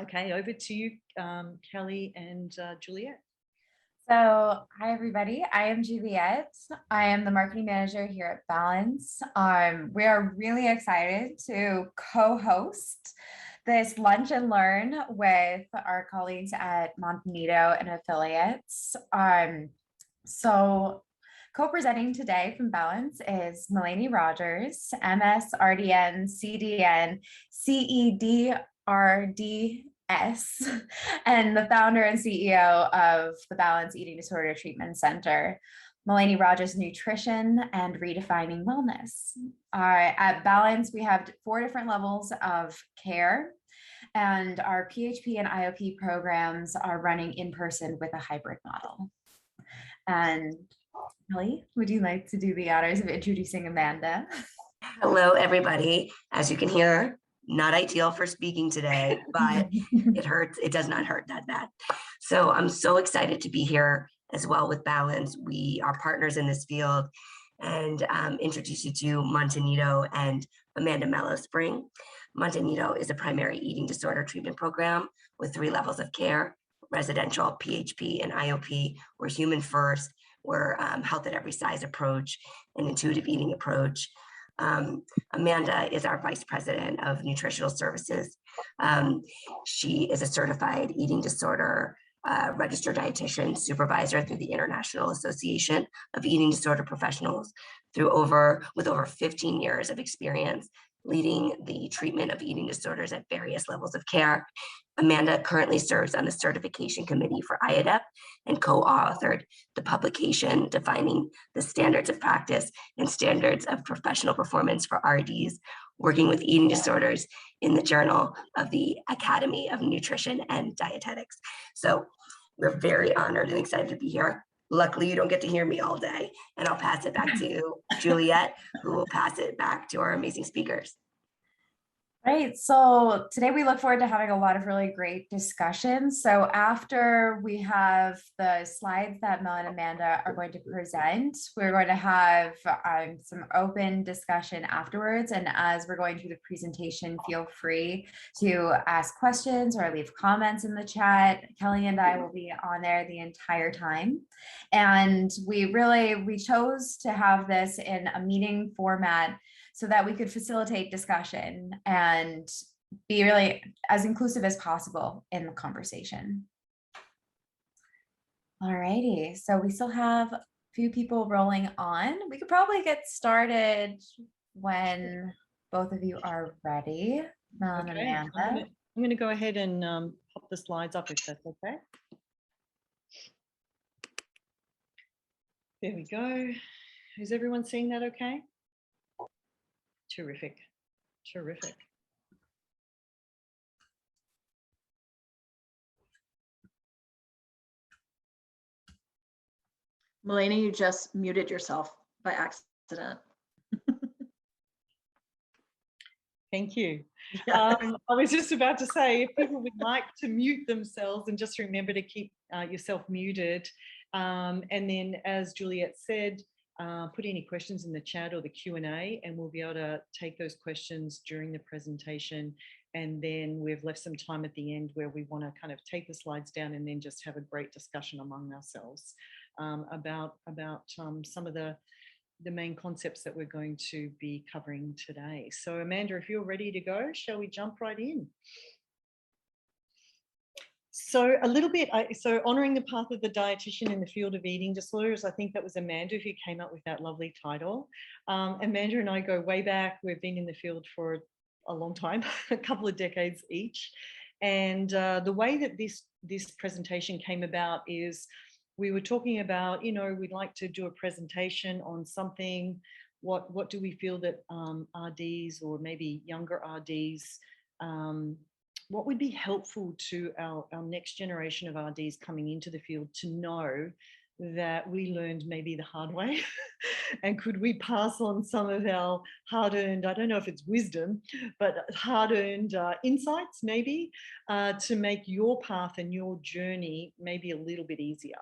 Okay, over to you, Kelly and Juliet. So, hi everybody. I am Juliet. I am the marketing manager here at Balance. We are really excited to co-host this lunch and learn with our colleagues at Montanito and affiliates. So co-presenting today from Balance is Melainie Rogers, MS, RDN, CDN, CEDRD, and the founder and CEO of the Balance Eating Disorder Treatment Center. Melainie Rogers, Nutrition and Redefining Wellness. At Balance, we have 4 different levels of care, and our PHP and IOP programs are running in person with a hybrid model. And Kelly, would you like to do the honors of introducing Amanda? Hello, everybody. As you can hear, not ideal for speaking today, but it hurts. It does not hurt that bad. So I'm so excited to be here as well with Balance. We are partners in this field, and introduce you to Montanito and Amanda Mellowspring. Montanito is a primary eating disorder treatment program with 3 levels of care: residential, PHP, and IOP. We're human first. We're health at every size approach, an intuitive eating approach. Amanda is our Vice President of Nutritional Services. She is a certified eating disorder registered dietitian supervisor through the International Association of Eating Disorder Professionals, with over 15 years of experience leading the treatment of eating disorders at various levels of care. Amanda currently serves on the certification committee for IADEP and co-authored the publication defining the standards of practice and standards of professional performance for RDs working with eating disorders in the Journal of the Academy of Nutrition and Dietetics. So we're very honored and excited to be here. Luckily, you don't get to hear me all day, and I'll pass it back to Juliet, who will pass it back to our amazing speakers. Right. So today we look forward to having a lot of really great discussions. So after we have the slides that Mel and Amanda are going to present, we're going to have some open discussion afterwards. And as we're going through the presentation, feel free to ask questions or leave comments in the chat. Kelly and I will be on there the entire time. And we chose to have this in a meeting format so that we could facilitate discussion and be really as inclusive as possible in the conversation. All righty, so we still have a few people rolling on. We could probably get started when both of you are ready. Mel and Amanda. I'm going to go ahead and pop the slides up if that's okay. There we go. Is everyone seeing that okay? Terrific. Terrific. Melainie, you just muted yourself by accident. Thank you. I was just about to say, if people would like to mute themselves, and just remember to keep yourself muted. And then, as Juliet said, put any questions in the chat or the Q&A, and we'll be able to take those questions during the presentation. And then we've left some time at the end where we want to kind of take the slides down and then just have a great discussion among ourselves about some of the main concepts that we're going to be covering today. So Amanda, if you're ready to go, shall we jump right in? So a little bit, so honouring the path of the dietitian in the field of eating disorders, I think that was Amanda who came up with that lovely title. Amanda and I go way back. We've been in the field for a long time, a couple of decades each. And the way that this presentation came about is we were talking about, you know, we'd like to do a presentation on something. What do we feel that RDs or maybe younger RDs, what would be helpful to our next generation of RDs coming into the field to know that we learned maybe the hard way? And could we pass on some of our hard-earned, I don't know if it's wisdom, but hard-earned insights maybe to make your path and your journey maybe a little bit easier.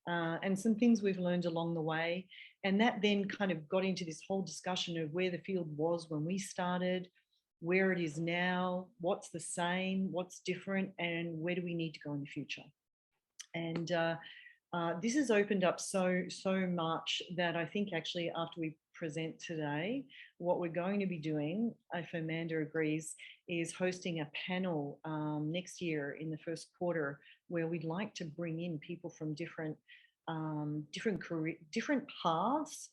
And some things we've learned along the way. And that then kind of got into this whole discussion of where the field was when we started, where it is now, what's the same, what's different, and where do we need to go in the future. And this has opened up so much that I think actually after we present today, what we're going to be doing, if Amanda agrees, is hosting a panel next year in the first quarter where we'd like to bring in people from different paths,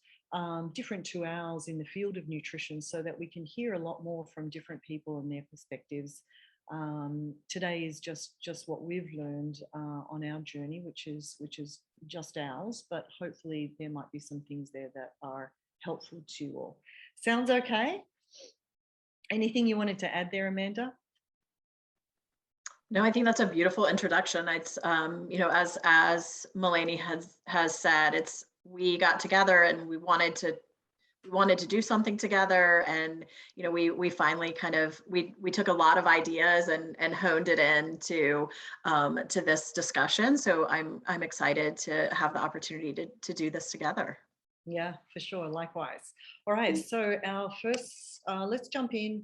different to ours in the field of nutrition, so that we can hear a lot more from different people and their perspectives. Today is just what we've learned on our journey, which is just ours, but hopefully there might be some things there that are helpful to you all. Sounds okay? Anything you wanted to add there, Amanda? No, I think that's a beautiful introduction. It's you know, as Melainie has said, we got together and we wanted to do something together, and you know, we finally kind of we took a lot of ideas and honed it into to this discussion. So I'm excited to have the opportunity to do this together. Yeah, for sure. Likewise. All right. So our first, let's jump in.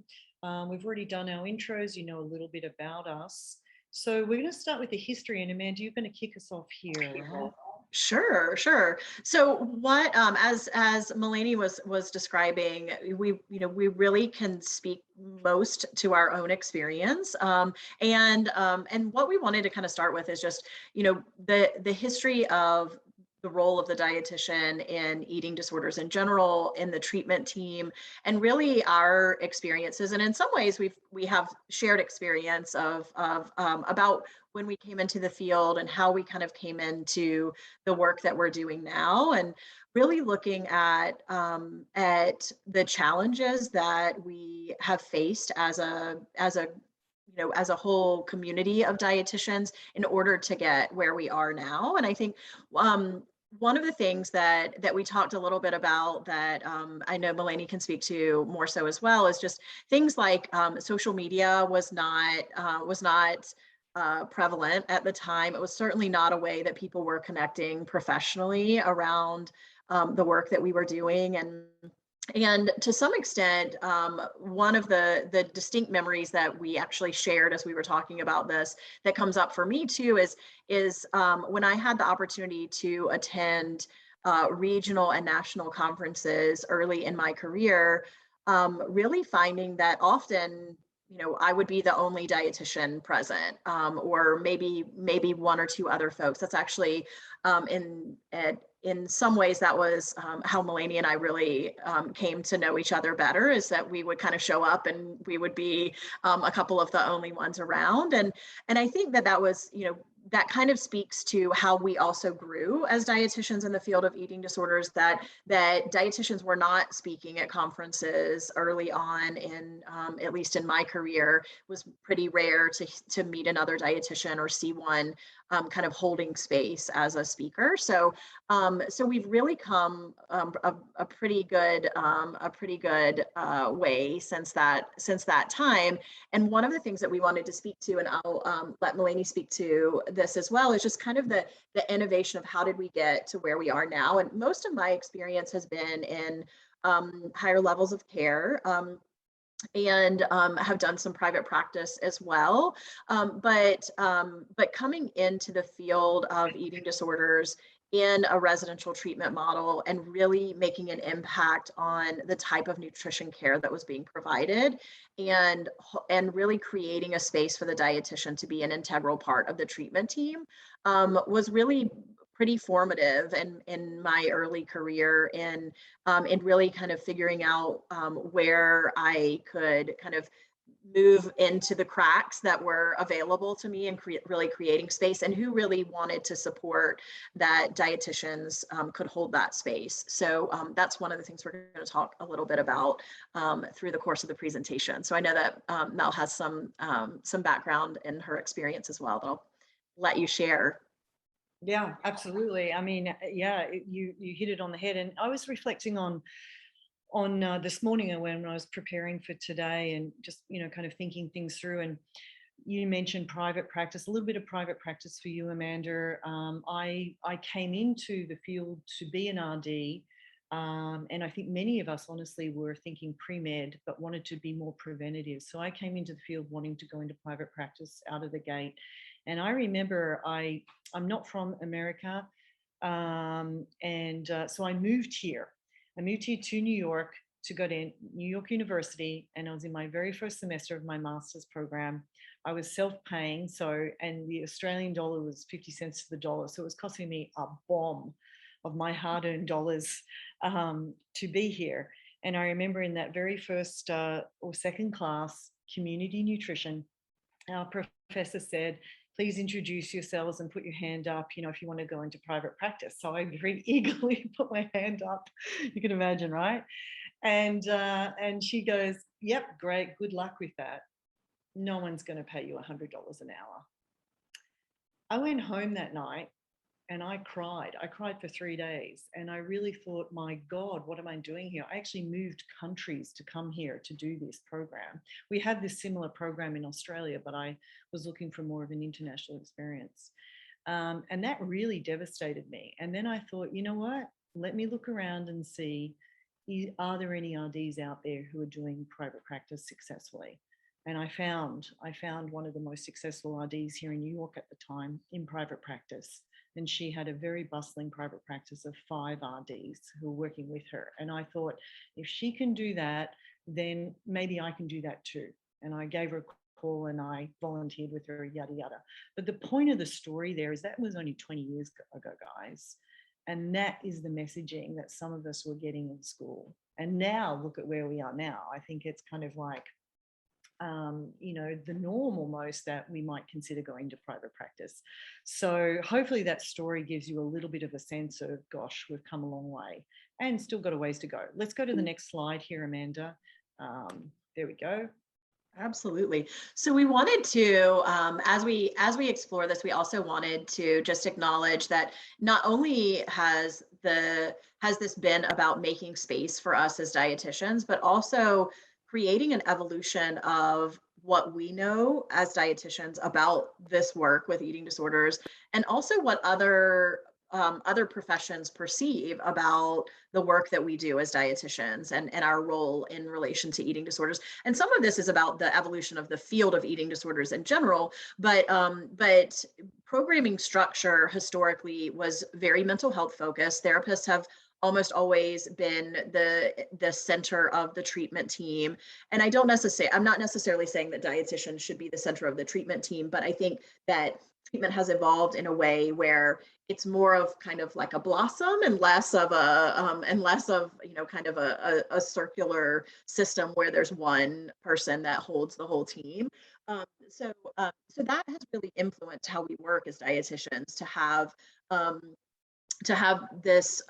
We've already done our intros. You know a little bit about us. So we're going to start with the history, and Amanda, you're going to kick us off here. Right? Sure. So what, as Melainie was describing, we really can speak most to our own experience. And what we wanted to kind of start with is just, you know, the history of the role of the dietitian in eating disorders in general, in the treatment team, and really our experiences. And in some ways, we have shared experience of about when we came into the field and how we kind of came into the work that we're doing now, and really looking at the challenges that we have faced as a whole community of dietitians in order to get where we are now. And I think one of the things that we talked a little bit about that I know Melainie can speak to more so as well is just things like social media was not prevalent at the time. It was certainly not a way that people were connecting professionally around the work that we were doing. And to some extent, one of the distinct memories that we actually shared as we were talking about this that comes up for me too is when I had the opportunity to attend regional and national conferences early in my career, really finding that often, you know, I would be the only dietitian present, or maybe one or two other folks. That's actually in some ways that was how Melainie and I really came to know each other better, is that we would kind of show up and we would be a couple of the only ones around. And I think that was, you know, that kind of speaks to how we also grew as dietitians in the field of eating disorders, that dietitians were not speaking at conferences early on in, at least in my career. It was pretty rare to meet another dietitian or see one kind of holding space as a speaker. So we've really come a pretty good way since that time. And one of the things that we wanted to speak to, and I'll let Melainie speak to this as well, is just kind of the innovation of how did we get to where we are now. And most of my experience has been in higher levels of care. And have done some private practice as well. But coming into the field of eating disorders in a residential treatment model and really making an impact on the type of nutrition care that was being provided, and really creating a space for the dietitian to be an integral part of the treatment team was really pretty formative in my early career in really kind of figuring out where I could kind of move into the cracks that were available to me, and really creating space, and who really wanted to support that dietitians could hold that space. So that's one of the things we're going to talk a little bit about through the course of the presentation. So I know that Mel has some background in her experience as well that I'll let you share. Yeah, absolutely. I mean, yeah, you hit it on the head. And I was reflecting on this morning when I was preparing for today, and just, you know, kind of thinking things through. And you mentioned private practice, a little bit of private practice for you, Amanda. I came into the field to be an RD And I think many of us honestly were thinking pre-med, but wanted to be more preventative. So I came into the field wanting to go into private practice out of the gate. And I remember I'm not from America. So I moved here. I moved here to New York to go to New York University. And I was in my very first semester of my master's program. I was self-paying. And the Australian dollar was 50 cents to the dollar. So it was costing me a bomb of my hard-earned dollars to be here. And I remember in that very first or second class, community nutrition, our professor said, please introduce yourselves and put your hand up, if you want to go into private practice. So I very eagerly put my hand up, you can imagine, right? And she goes, yep, great, good luck with that. No one's going to pay you $100 an hour. I went home that night and I cried. I cried for 3 days. And I really thought, my God, what am I doing here? I actually moved countries to come here to do this program. We had this similar program in Australia, but I was looking for more of an international experience. And that really devastated me. And then I thought, you know what? Let me look around and see, are there any RDs out there who are doing private practice successfully? And I found one of the most successful RDs here in New York at the time in private practice. And she had a very bustling private practice of 5 RDs who were working with her. And I thought, if she can do that, then maybe I can do that too. And I gave her a call and I volunteered with her, yada, yada. But the point of the story there is that was only 20 years ago, guys. And that is the messaging that some of us were getting in school. And now look at where we are now. I think it's kind of like, the norm almost that we might consider going to private practice. So hopefully that story gives you a little bit of a sense of, gosh, we've come a long way and still got a ways to go. Let's go to the next slide here, Amanda. There we go. Absolutely. So we wanted to, as we explore this, we also wanted to just acknowledge that not only has this been about making space for us as dietitians, but also creating an evolution of what we know as dietitians about this work with eating disorders, and also what other professions perceive about the work that we do as dietitians and our role in relation to eating disorders. And some of this is about the evolution of the field of eating disorders in general, but programming structure historically was very mental health focused. Therapists have almost always been the center of the treatment team. And I'm not necessarily saying that dietitians should be the center of the treatment team, but I think that treatment has evolved in a way where it's more of kind of like a blossom and less of kind of a circular system where there's one person that holds the whole team. So that has really influenced how we work as dietitians, to have this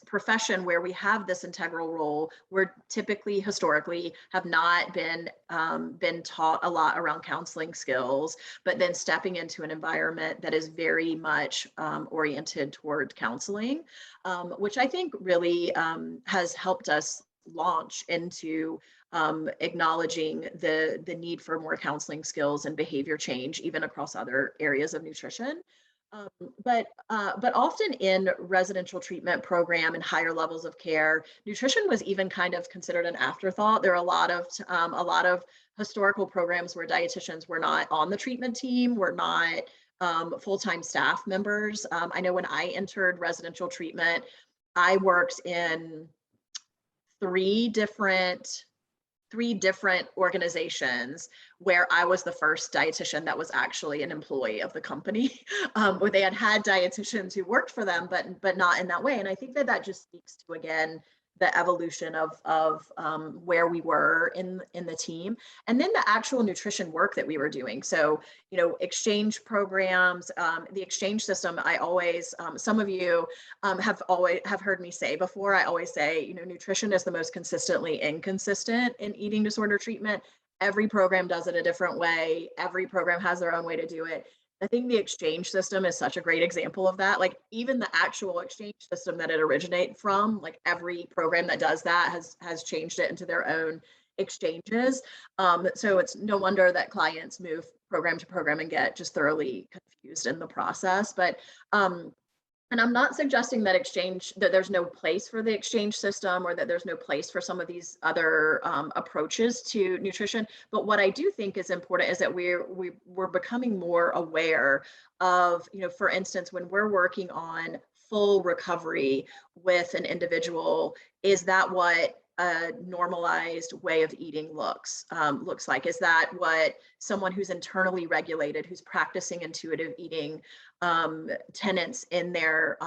profession where we have this integral role. We're typically historically have not been taught a lot around counseling skills, but then stepping into an environment that is very much oriented toward counseling, which I think really has helped us launch into acknowledging the need for more counseling skills and behavior change, even across other areas of nutrition. But often in residential treatment program and higher levels of care, nutrition was even kind of considered an afterthought. There are a lot of historical programs where dietitians were not on the treatment team, were not full-time staff members. I know when I entered residential treatment, I worked in three different organizations where I was the first dietitian that was actually an employee of the company, where they had dietitians who worked for them, but not in that way. And I think that just speaks to, again, the evolution of where we were in the team, and then the actual nutrition work that we were doing. So, exchange programs, the exchange system. I always, some of you have heard me say before. I always say, nutrition is the most consistently inconsistent in eating disorder treatment. Every program does it a different way. Every program has their own way to do it. I think the exchange system is such a great example of that. Like, even the actual exchange system that it originated from, like, every program that does that has changed it into their own exchanges. So it's no wonder that clients move program to program and get just thoroughly confused in the process. But And I'm not suggesting that there's no place for the exchange system, or that there's no place for some of these other approaches to nutrition. But what I do think is important is that we're becoming more aware of, for instance, when we're working on full recovery with an individual, is that what a normalized way of eating looks like? Is that what someone who's internally regulated, who's practicing intuitive eating tenets in their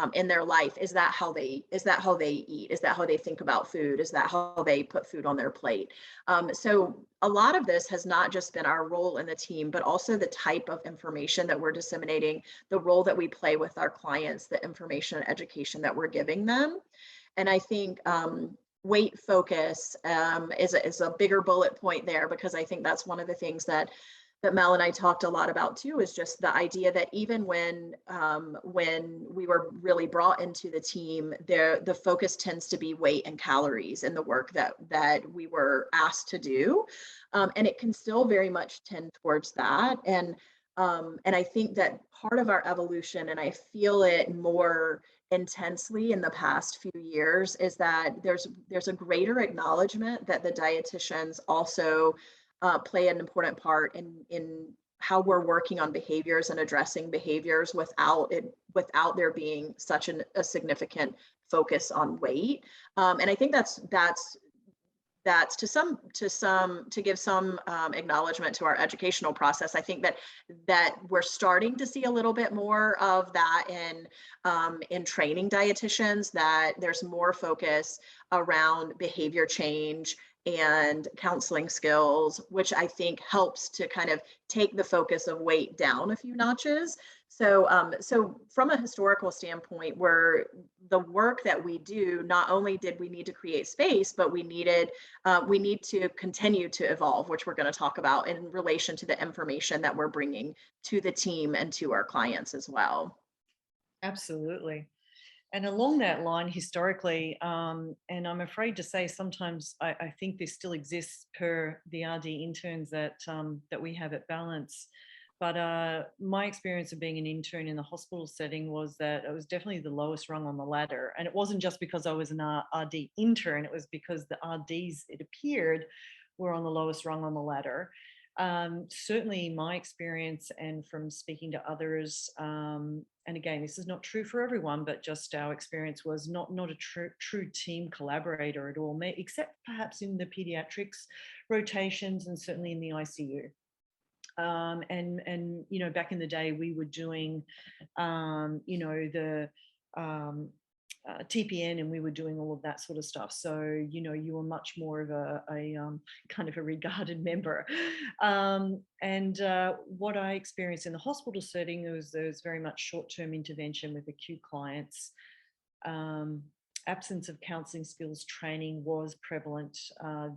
life, is that how they eat? Is that how they think about food? Is that how they put food on their plate? So a lot of this has not just been our role in the team, but also the type of information that we're disseminating, the role that we play with our clients, the information and education that we're giving them. And I think weight focus is a bigger bullet point there, because I think that's one of the things that Mel and I talked a lot about too, is just the idea that even when we were really brought into the team, the focus tends to be weight and calories in the work that we were asked to do, and it can still very much tend towards that. And I think that part of our evolution, and I feel it more intensely in the past few years, is that there's a greater acknowledgement that the dietitians also play an important part in how we're working on behaviors and addressing behaviors without there being such a significant focus on weight. And I think that's to give some acknowledgement to our educational process. I think that we're starting to see a little bit more of that in training dietitians, that there's more focus around behavior change and counseling skills, which I think helps to kind of take the focus of weight down a few notches. So, so from a historical standpoint, where the work that we do, not only did we need to create space, but we need to continue to evolve, which we're going to talk about in relation to the information that we're bringing to the team and to our clients as well. Absolutely. And along that line, historically, and I'm afraid to say sometimes I think this still exists per the RD interns that we have at Balance. But my experience of being an intern in the hospital setting was that it was definitely the lowest rung on the ladder. And it wasn't just because I was an RD intern, it was because the RDs, it appeared, were on the lowest rung on the ladder. Certainly my experience, and from speaking to others, and again, this is not true for everyone, but just our experience was not a true team collaborator at all, except perhaps in the pediatrics rotations and certainly in the ICU. And you know, back in the day, we were doing, you know, the TPN, and we were doing all of that sort of stuff. So, you know, you were much more of a kind of a regarded member. And what I experienced in the hospital setting, there was very much short-term intervention with acute clients. Absence of counselling skills training was prevalent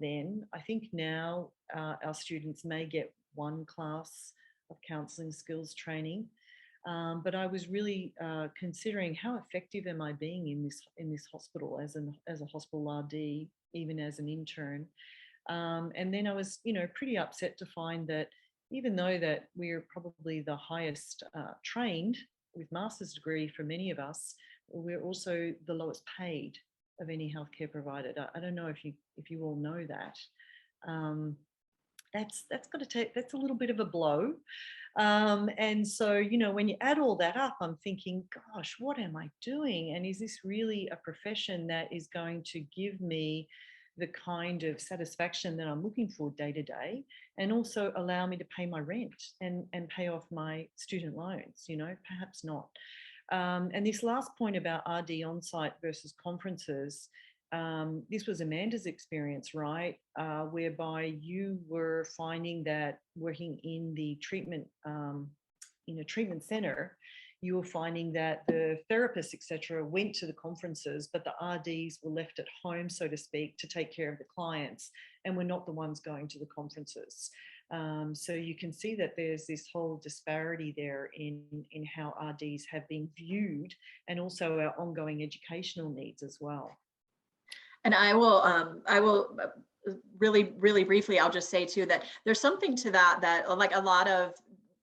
then. I think now our students may get one class of counselling skills training. But I was really considering how effective am I being in this hospital as a hospital RD, even as an intern. And then I was, you know, pretty upset to find that even though that we're probably the highest trained with master's degree for many of us, we're also the lowest paid of any healthcare provider. I don't know if you all know that. That's a little bit of a blow. And so, you know, when you add all that up, I'm thinking, gosh, what am I doing? And is this really a profession that is going to give me the kind of satisfaction that I'm looking for day to day, and also allow me to pay my rent and pay off my student loans? You know, perhaps not. And this last point about RD on-site versus conferences, this was Amanda's experience, right? Whereby you were finding that working in the treatment, in a treatment center, you were finding that the therapists, etc., went to the conferences, but the RDs were left at home, so to speak, to take care of the clients, and were not the ones going to the conferences. So you can see that there's this whole disparity there in how RDs have been viewed, and also our ongoing educational needs as well. And I will really, really briefly, I'll just say too that there's something to that like a lot of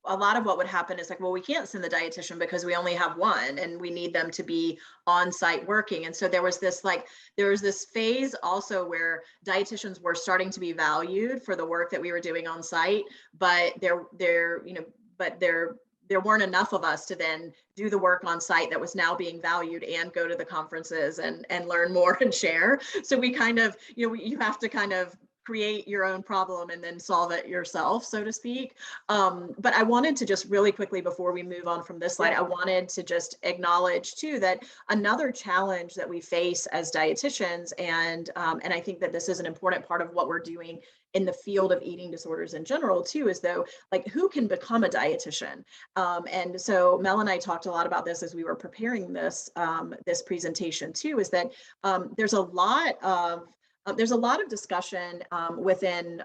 a lot of what would happen is like, well, we can't send the dietitian because we only have one and we need them to be on site working. And so there was this phase also where dietitians were starting to be valued for the work that we were doing on site, but there weren't enough of us to then do the work on site that was now being valued and go to the conferences and learn more and share. So we kind of, you have to kind of create your own problem and then solve it yourself, so to speak. But I wanted to just really quickly, before we move on from this slide, I wanted to just acknowledge too that another challenge that we face as dietitians, and I think that this is an important part of what we're doing in the field of eating disorders in general too, is though, like, who can become a dietitian? And so Mel and I talked a lot about this as we were preparing this this presentation too, is that there's a lot of discussion within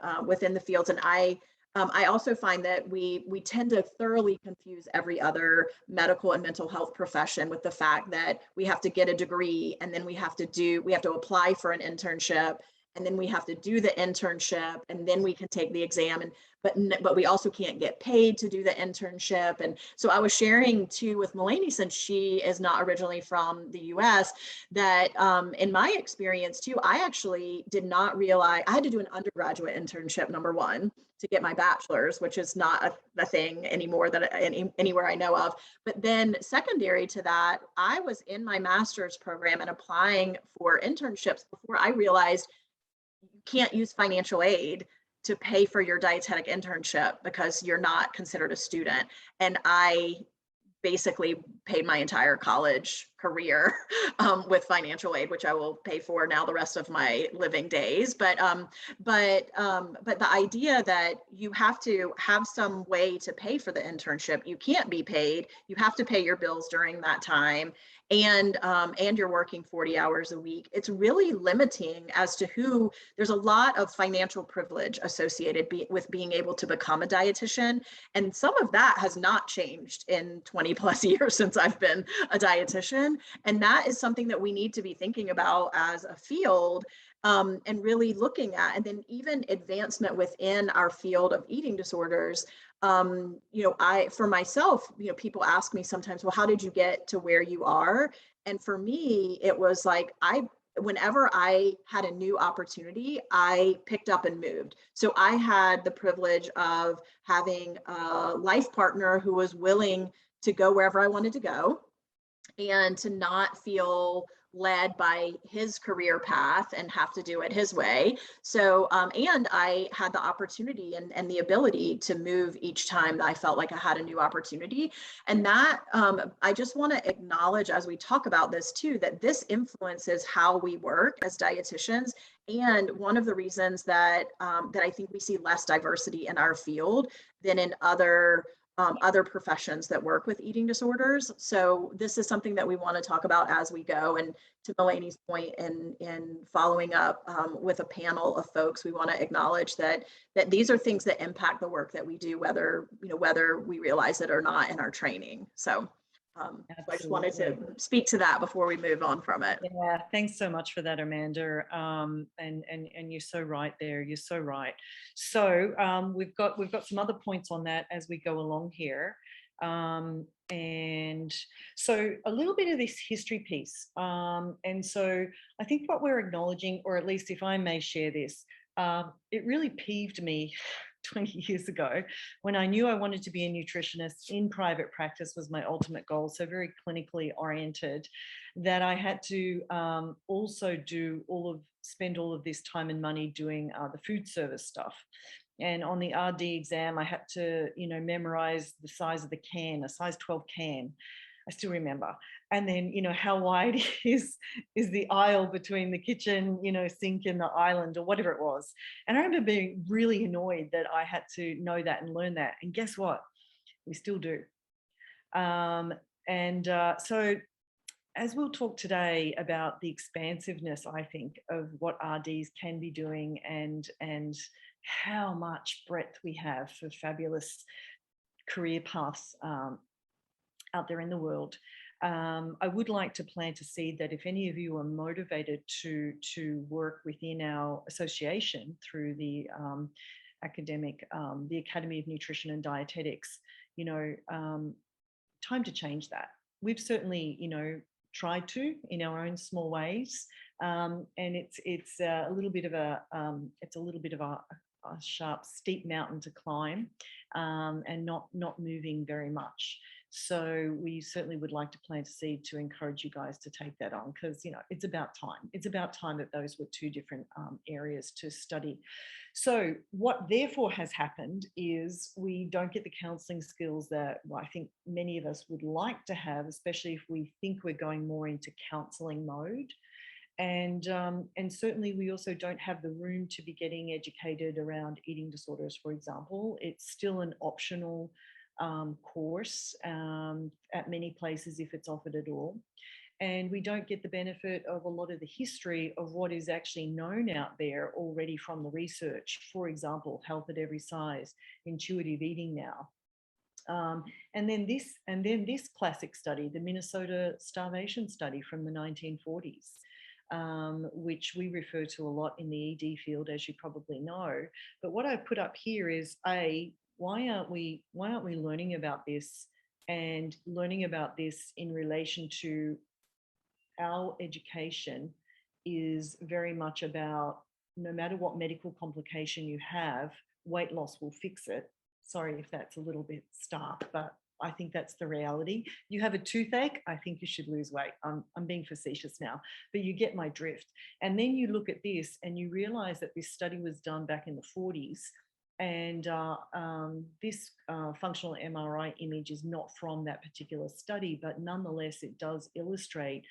the fields, and I also find that we tend to thoroughly confuse every other medical and mental health profession with the fact that we have to get a degree and then we have to apply for an internship, and then we have to do the internship, and then we can take the exam, but we also can't get paid to do the internship. And so I was sharing too with Melainie, since she is not originally from the US, that in my experience too, I actually did not realize I had to do an undergraduate internship, number one, to get my bachelor's, which is not a thing anymore that anywhere I know of. But then secondary to that, I was in my master's program and applying for internships before I realized you can't use financial aid to pay for your dietetic internship because you're not considered a student. And I basically paid my entire college career with financial aid, which I will pay for now the rest of my living days. But the idea that you have to have some way to pay for the internship, you can't be paid, you have to pay your bills during that time, and you're working 40 hours a week. It's really limiting as to who. There's a lot of financial privilege associated with being able to become a dietitian, and some of that has not changed in 20 plus years since I've been a dietitian. And that is something that we need to be thinking about as a field, and really looking at. And then even advancement within our field of eating disorders. For myself, people ask me sometimes, well, how did you get to where you are? And for me, it was like, whenever I had a new opportunity, I picked up and moved. So I had the privilege of having a life partner who was willing to go wherever I wanted to go and to not feel led by his career path and have to do it his way. So, and I had the opportunity and the ability to move each time that I felt like I had a new opportunity. And that, I just want to acknowledge as we talk about this too, that this influences how we work as dietitians. And one of the reasons that I think we see less diversity in our field than in other professions that work with eating disorders. So this is something that we want to talk about as we go. And to Melainie's point, in following up with a panel of folks, we want to acknowledge that these are things that impact the work that we do, whether we realize it or not in our training. So I just wanted to speak to that before we move on from it. Yeah, thanks so much for that, Amanda. And you're so right there. You're so right. So we've got some other points on that as we go along here. And so a little bit of this history piece. And so I think what we're acknowledging, or at least if I may share this, it really peeved me 20 years ago when I knew I wanted to be a nutritionist in private practice was my ultimate goal, so very clinically oriented, that I had to also spend all of this time and money doing the food service stuff. And on the RD exam, I had to, memorize the size of the can, a size 12 can. I still remember. And then, how wide is the aisle between the kitchen, sink and the island, or whatever it was. And I remember being really annoyed that I had to know that and learn that. And guess what? We still do. So as we'll talk today about the expansiveness, I think, of what RDs can be doing and how much breadth we have for fabulous career paths out there in the world. I would like to plant a seed that if any of you are motivated to work within our association through the the Academy of Nutrition and Dietetics, time to change that. We've certainly, tried to in our own small ways, and it's a little bit of a sharp, steep mountain to climb, and not moving very much. So we certainly would like to plant a seed to encourage you guys to take that on, because it's about time. It's about time that those were two different areas to study. So what therefore has happened is we don't get the counselling skills that I think many of us would like to have, especially if we think we're going more into counselling mode. And certainly we also don't have the room to be getting educated around eating disorders, for example. It's still an optional course at many places if it's offered at all. And we don't get the benefit of a lot of the history of what is actually known out there already from the research. For example, health at every size, intuitive eating now. And then this classic study, the Minnesota starvation study from the 1940s. Which we refer to a lot in the ED field, as you probably know. But what I've put up here is, why aren't we learning about this, and learning about this in relation to our education is very much about, no matter what medical complication you have, weight loss will fix it. Sorry if that's a little bit stark, but I think that's the reality. You have a toothache, I think you should lose weight. I'm being facetious now, but you get my drift. And then you look at this and you realize that this study was done back in the 40s. And this functional MRI image is not from that particular study, but nonetheless, it does illustrate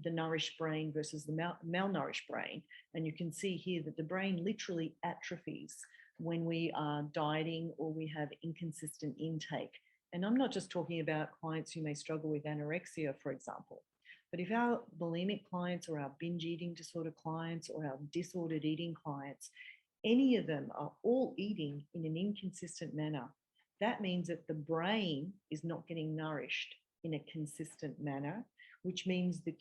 the nourished brain versus the malnourished brain. And you can see here that the brain literally atrophies when we are dieting or we have inconsistent intake. And I'm not just talking about clients who may struggle with anorexia, for example, but if our bulimic clients or our binge eating disorder clients or our disordered eating clients, any of them are all eating in an inconsistent manner, that means that the brain is not getting nourished in a consistent manner, which means the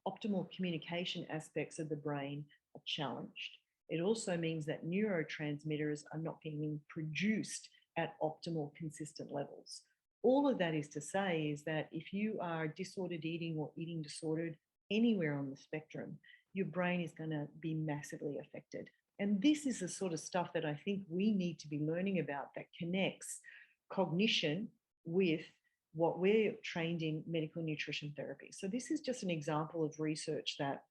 optimal communication aspects of the brain are challenged. It also means that neurotransmitters are not being produced at optimal, consistent levels. All of that is to say is that if you are disordered eating or eating disordered anywhere on the spectrum, your brain is going to be massively affected. And this is the sort of stuff that I think we need to be learning about, that connects cognition with what we're trained in medical nutrition therapy. So this is just an example of research that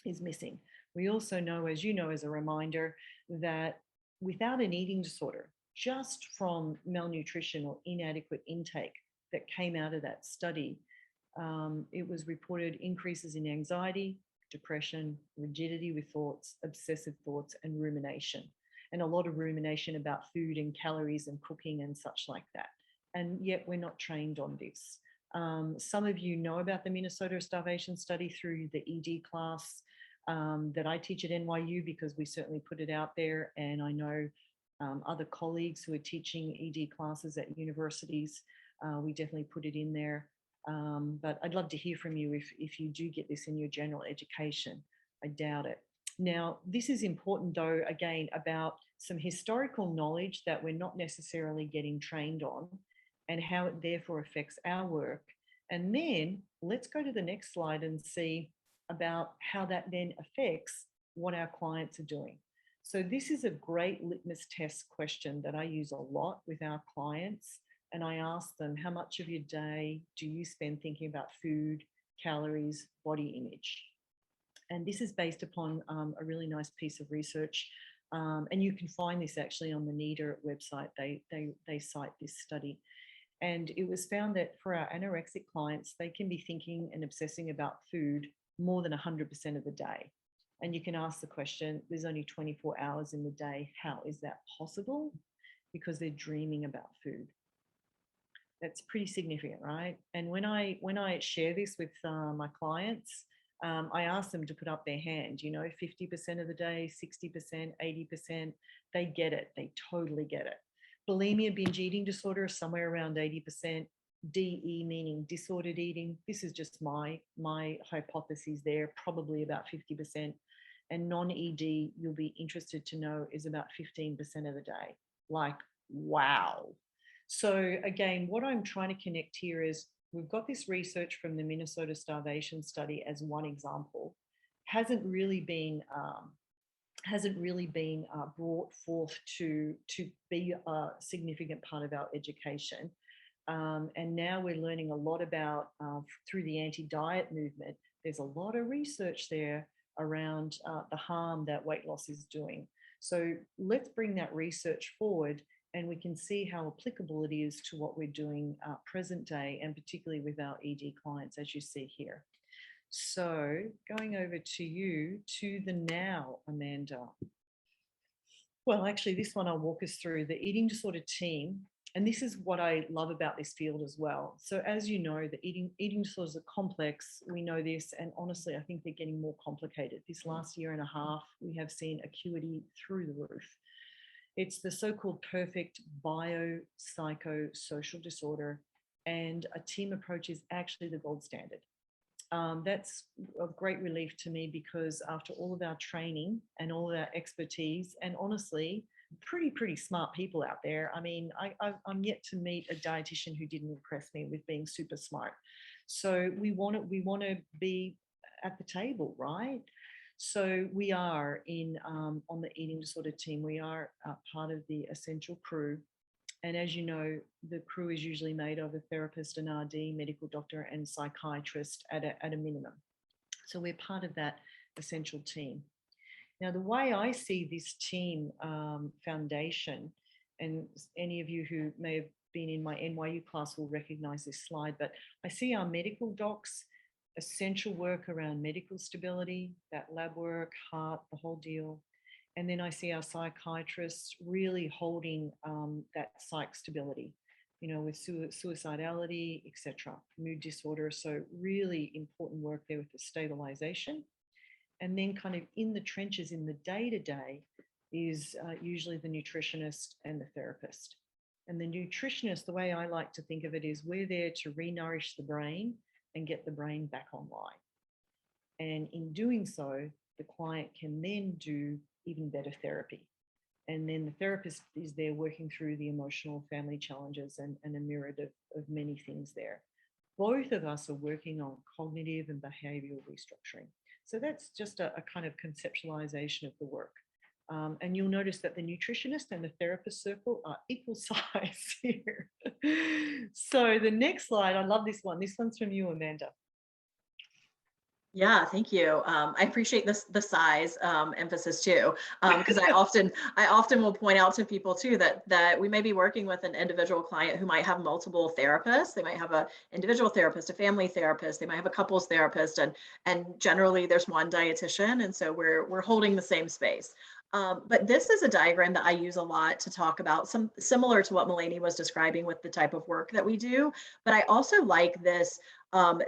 is missing. We also know, as you know, as a reminder, that without an eating disorder, just from malnutrition or inadequate intake that came out of that study, it was reported increases in anxiety, depression, rigidity with thoughts, obsessive thoughts, and rumination. And a lot of rumination about food and calories and cooking and such like that. And yet we're not trained on this. Some of you know about the Minnesota starvation study through the ED class that I teach at NYU, because we certainly put it out there. And I know other colleagues who are teaching ED classes at universities, we definitely put it in there. But I'd love to hear from you if you do get this in your general education. I doubt it. Now, this is important, though, again, about some historical knowledge that we're not necessarily getting trained on, and how it therefore affects our work. And then let's go to the next slide and see about how that then affects what our clients are doing. So this is a great litmus test question that I use a lot with our clients. And I ask them, how much of your day do you spend thinking about food, calories, body image? And this is based upon a really nice piece of research. And you can find this actually on the NEDA website. They cite this study. And it was found that for our anorexic clients, they can be thinking and obsessing about food more than 100% of the day. And you can ask the question, there's only 24 hours in the day. How is that possible? Because they're dreaming about food. That's pretty significant, right? And when I share this with my clients, I ask them to put up their hand, 50% of the day, 60%, 80%, they get it. They totally get it. Bulimia, binge eating disorder, is somewhere around 80%. DE, meaning disordered eating. This is just my hypotheses there, probably about 50%. And non-ED, you'll be interested to know, is about 15% of the day. Like, wow. So again, what I'm trying to connect here is we've got this research from the Minnesota starvation study as one example, hasn't really been brought forth to be a significant part of our education. And now we're learning a lot about, through the anti-diet movement, there's a lot of research there around the harm that weight loss is doing. So let's bring that research forward, and we can see how applicable it is to what we're doing present day, and particularly with our ED clients, as you see here. So going over to you, to the now, Amanda. Well, actually, this one I'll walk us through, the eating disorder team. And this is what I love about this field as well. So as you know, the eating disorders are complex. We know this, and honestly, I think they're getting more complicated. This last year and a half, we have seen acuity through the roof. It's the so-called perfect biopsychosocial disorder, and a team approach is actually the gold standard. That's of great relief to me, because after all of our training and all of our expertise, and honestly, pretty smart people out there. I mean, I'm yet to meet a dietitian who didn't impress me with being super smart. So we want to be at the table, right? So we are on the eating disorder team. We are part of the essential crew. And as you know, the crew is usually made of a therapist, an RD, medical doctor, and psychiatrist at a minimum. So we're part of that essential team. Now, the way I see this team foundation, and any of you who may have been in my NYU class will recognize this slide, but I see our medical docs, essential work around medical stability, that lab work, heart, the whole deal. And then I see our psychiatrists really holding that psych stability, you know, with suicidality, etc., mood disorder. So really important work there with the stabilization. And then kind of in the trenches, in the day-to-day, is usually the nutritionist and the therapist. And the nutritionist, the way I like to think of it, is we're there to re-nourish the brain and get the brain back online. And in doing so, the client can then do even better therapy. And then the therapist is there working through the emotional family challenges and a myriad of many things there. Both of us are working on cognitive and behavioral restructuring. So that's just a kind of conceptualization of the work. And you'll notice that the nutritionist and the therapist circle are equal size here. So the next slide, I love this one. This one's from you, Amanda. Yeah, thank you. I appreciate the size emphasis too, because I often will point out to people too that we may be working with an individual client who might have multiple therapists. They might have an individual therapist, a family therapist. They might have a couples therapist, and generally there's one dietitian, and so we're holding the same space. But this is a diagram that I use a lot to talk about, some similar to what Melainie was describing with the type of work that we do. But I also like this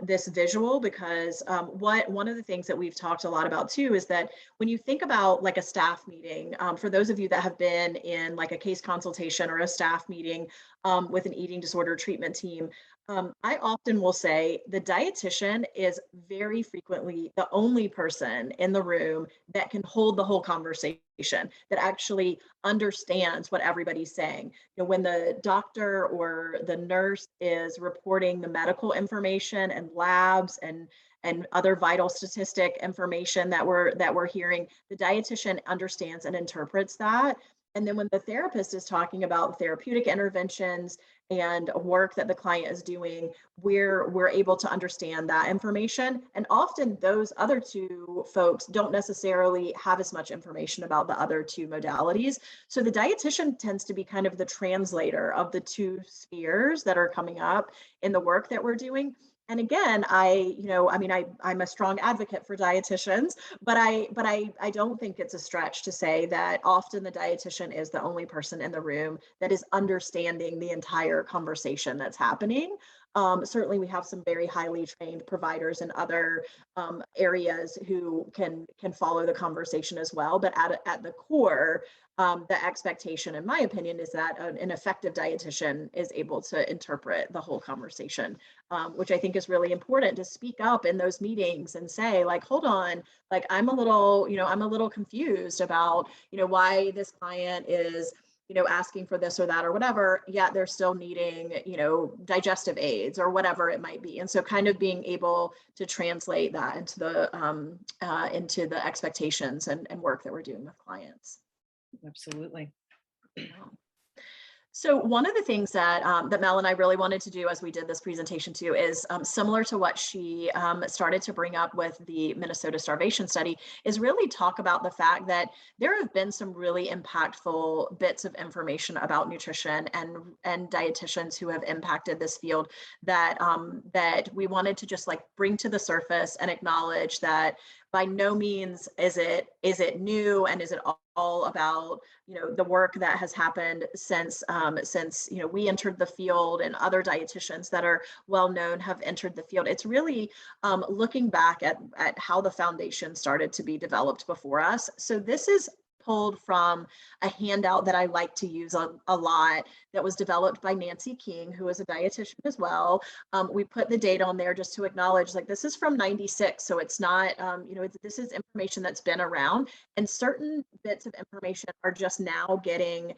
this visual, because one of the things that we've talked a lot about too is that when you think about like a staff meeting, for those of you that have been in like a case consultation or a staff meeting with an eating disorder treatment team, I often will say the dietitian is very frequently the only person in the room that can hold the whole conversation, that actually understands what everybody's saying. You know, when the doctor or the nurse is reporting the medical information and labs and other vital statistic information that we're hearing, the dietitian understands and interprets that. And then when the therapist is talking about therapeutic interventions and work that the client is doing, we're able to understand that information. And often those other two folks don't necessarily have as much information about the other two modalities. So the dietitian tends to be kind of the translator of the two spheres that are coming up in the work that we're doing. And again, I'm a strong advocate for dietitians, but I don't think it's a stretch to say that often the dietitian is the only person in the room that is understanding the entire conversation that's happening. Certainly, we have some very highly trained providers in other areas who can follow the conversation as well. But at the core, the expectation, in my opinion, is that an effective dietitian is able to interpret the whole conversation, which I think is really important, to speak up in those meetings and say, like, hold on, like I'm a little confused about, why this client is asking for this or that or whatever, yet they're still needing, digestive aids or whatever it might be. And so kind of being able to translate that into the expectations and work that we're doing with clients. Absolutely. So one of the things that that Mel and I really wanted to do as we did this presentation too is similar to what she started to bring up with the Minnesota starvation study, is really talk about the fact that there have been some really impactful bits of information about nutrition and dietitians who have impacted this field that that we wanted to just like bring to the surface and acknowledge that by no means is it new, and is it all about the work that has happened since we entered the field, and other dietitians that are well known have entered the field. It's really looking back at how the foundation started to be developed before us. So this is pulled from a handout that I like to use a lot, that was developed by Nancy King, who is a dietitian as well. We put the date on there just to acknowledge, like, this is from '96, so it's not, this is information that's been around, and certain bits of information are just now getting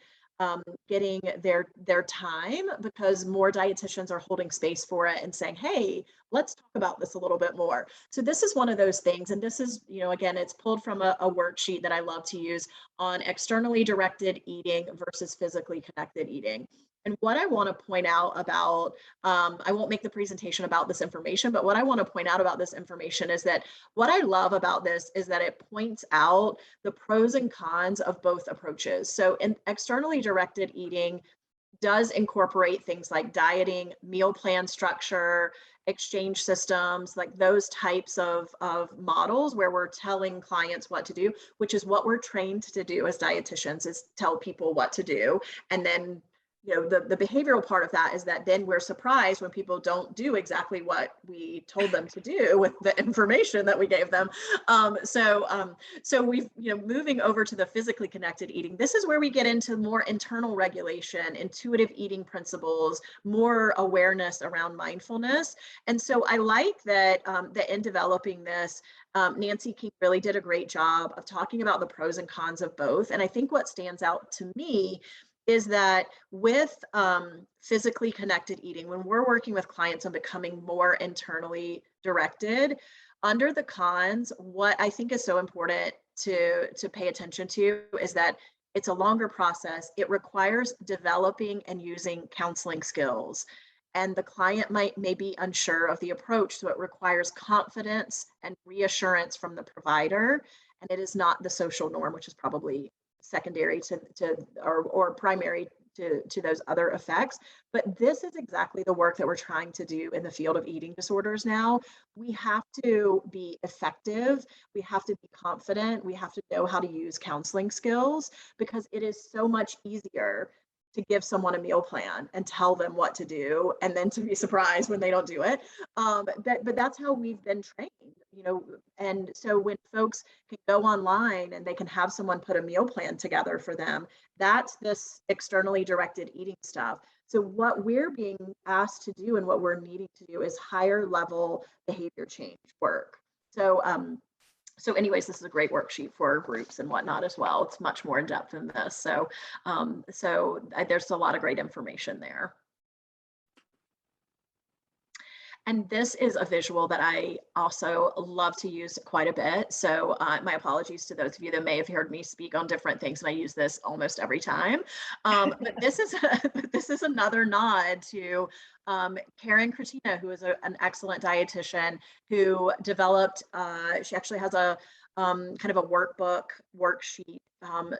their time, because more dietitians are holding space for it and saying, hey, let's talk about this a little bit more. So this is one of those things. And this is, again, it's pulled from a worksheet that I love to use on externally directed eating versus physically connected eating. And what I want to point out about, I won't make the presentation about this information, but what I want to point out about this information is that what I love about this is that it points out the pros and cons of both approaches. So in externally directed eating does incorporate things like dieting, meal plan structure, exchange systems, like those types of models where we're telling clients what to do, which is what we're trained to do as dietitians, is tell people what to do. And then the behavioral part of that is that then we're surprised when people don't do exactly what we told them to do with the information that we gave them. So we've, moving over to the physically connected eating, this is where we get into more internal regulation, intuitive eating principles, more awareness around mindfulness. And so I like that, that in developing this, Nancy King really did a great job of talking about the pros and cons of both. And I think what stands out to me is that with physically connected eating, when we're working with clients on becoming more internally directed, under the cons, what I think is so important to pay attention to is that it's a longer process. It requires developing and using counseling skills. And the client may be unsure of the approach, so it requires confidence and reassurance from the provider. And it is not the social norm, which is probably secondary or primary to those other effects. But this is exactly the work that we're trying to do in the field of eating disorders now. We have to be effective. We have to be confident. We have to know how to use counseling skills, because it is so much easier to give someone a meal plan and tell them what to do, and then to be surprised when they don't do it. But that's how we've been trained, and so when folks can go online and they can have someone put a meal plan together for them, that's this externally directed eating stuff. So what we're being asked to do and what we're needing to do is higher level behavior change work. So anyways, this is a great worksheet for groups and whatnot as well. It's much more in depth than this. So there's a lot of great information there. And this is a visual that I also love to use quite a bit. So my apologies to those of you that may have heard me speak on different things, and I use this almost every time. But this is another nod to Karen Kratina, who is an excellent dietitian who developed, she actually has a kind of a worksheet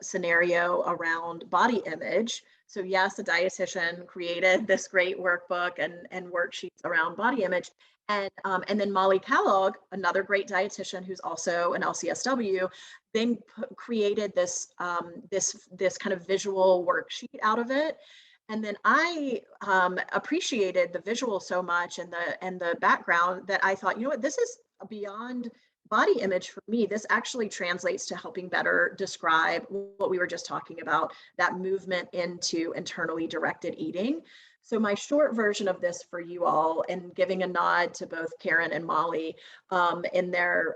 scenario around body image. So yes, a dietitian created this great workbook and worksheets around body image. And then Molly Kellogg, another great dietitian who's also an LCSW, then created this kind of visual worksheet out of it. And then I appreciated the visual so much and the background that I thought, this is beyond body image, for me, this actually translates to helping better describe what we were just talking about, that movement into internally directed eating. So my short version of this for you all, and giving a nod to both Karen and Molly in their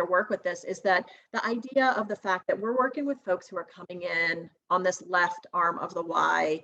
work with this, is that the idea of the fact that we're working with folks who are coming in on this left arm of the Y.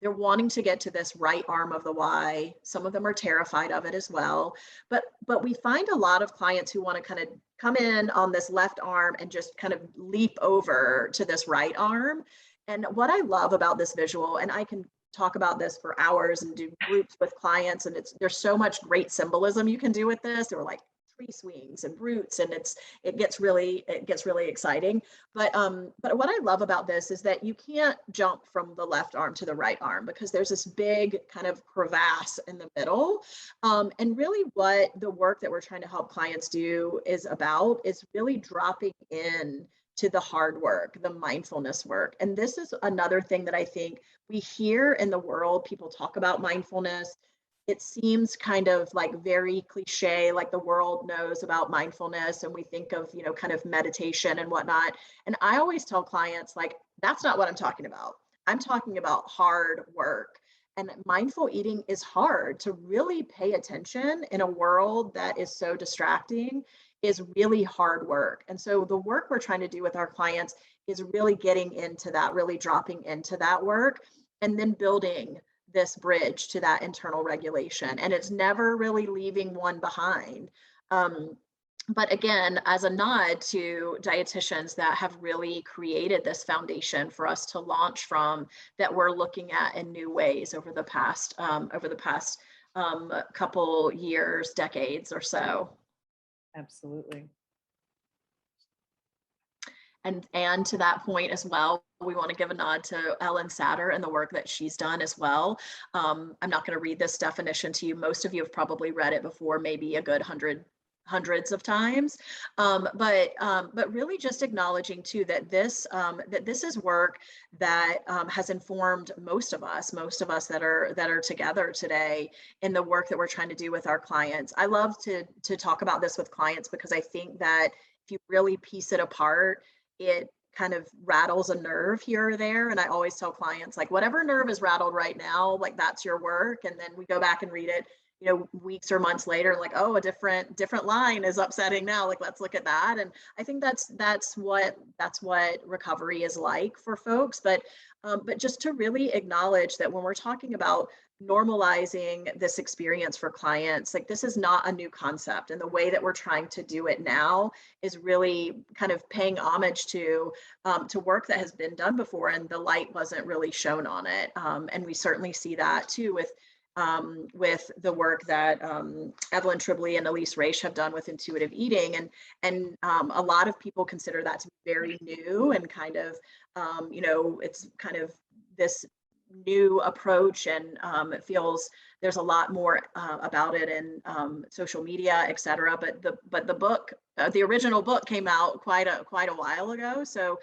They're wanting to get to this right arm of the Y. Some of them are terrified of it as well. But we find a lot of clients who want to kind of come in on this left arm and just kind of leap over to this right arm. And what I love about this visual, and I can talk about this for hours and do groups with clients, and there's so much great symbolism you can do with this. There were like tree swings and roots, and it gets really exciting. But what I love about this is that you can't jump from the left arm to the right arm, because there's this big kind of crevasse in the middle. And really what the work that we're trying to help clients do is really dropping in to the hard work, the mindfulness work. And this is another thing that I think we hear in the world. People talk about mindfulness. It seems kind of like very cliche, like the world knows about mindfulness, and we think of, kind of meditation and whatnot. And I always tell clients, like, that's not what I'm talking about. I'm talking about hard work. And mindful eating is hard. To really pay attention in a world that is so distracting is really hard work. And so the work we're trying to do with our clients is really getting into that, really dropping into that work, and then building this bridge to that internal regulation. And it's never really leaving one behind. But again, as a nod to dietitians that have really created this foundation for us to launch from, that we're looking at in new ways over the past couple years, decades or so. Absolutely. And to that point as well, we want to give a nod to Ellen Satter and the work that she's done as well. I'm not going to read this definition to you. Most of you have probably read it before, maybe a good hundreds of times. But really just acknowledging too that this is work that has informed most of us that are together today in the work that we're trying to do with our clients. I love to talk about this with clients, because I think that if you really piece it apart, it kind of rattles a nerve here or there. And I always tell clients, like, whatever nerve is rattled right now, like, that's your work. And then we go back and read it, weeks or months later, like, oh, a different line is upsetting now. Like, let's look at that. And I think that's what recovery is like for folks. But just to really acknowledge that when we're talking about normalizing this experience for clients, like, this is not a new concept. And the way that we're trying to do it now is really kind of paying homage to work that has been done before, and the light wasn't really shown on it. And we certainly see that too with the work that Evelyn Tribbley and Elise Raish have done with intuitive eating. And a lot of people consider that to be very new and kind of, it's kind of this new approach, and it feels there's a lot more about it in social media, et cetera. But the book, the original book, came out quite a while ago. So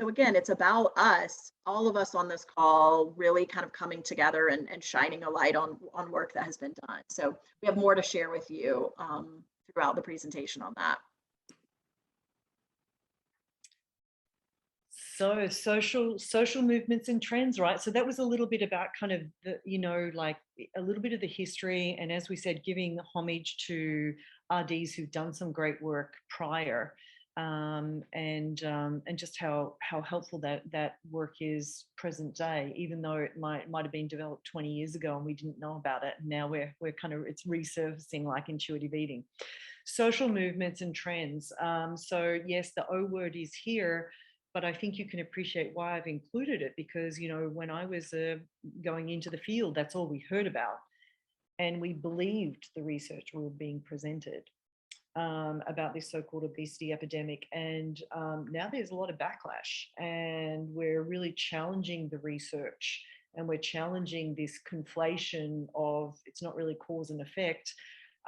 again, it's about us, all of us on this call, really kind of coming together and shining a light on work that has been done. So we have more to share with you throughout the presentation on that. So social movements and trends, right? So that was a little bit about kind of the, like a little bit of the history. And as we said, giving homage to RDs who've done some great work prior, and just how helpful that work is present day, even though it might have been developed 20 years ago and we didn't know about it. And now we're kind of, it's resurfacing like intuitive eating. Social movements and trends. So yes, the O word is here, but I think you can appreciate why I've included it, because, when I was going into the field, that's all we heard about. And we believed the research we were being presented about this so-called obesity epidemic. And now there's a lot of backlash, and we're really challenging the research, and we're challenging this conflation of it's not really cause and effect.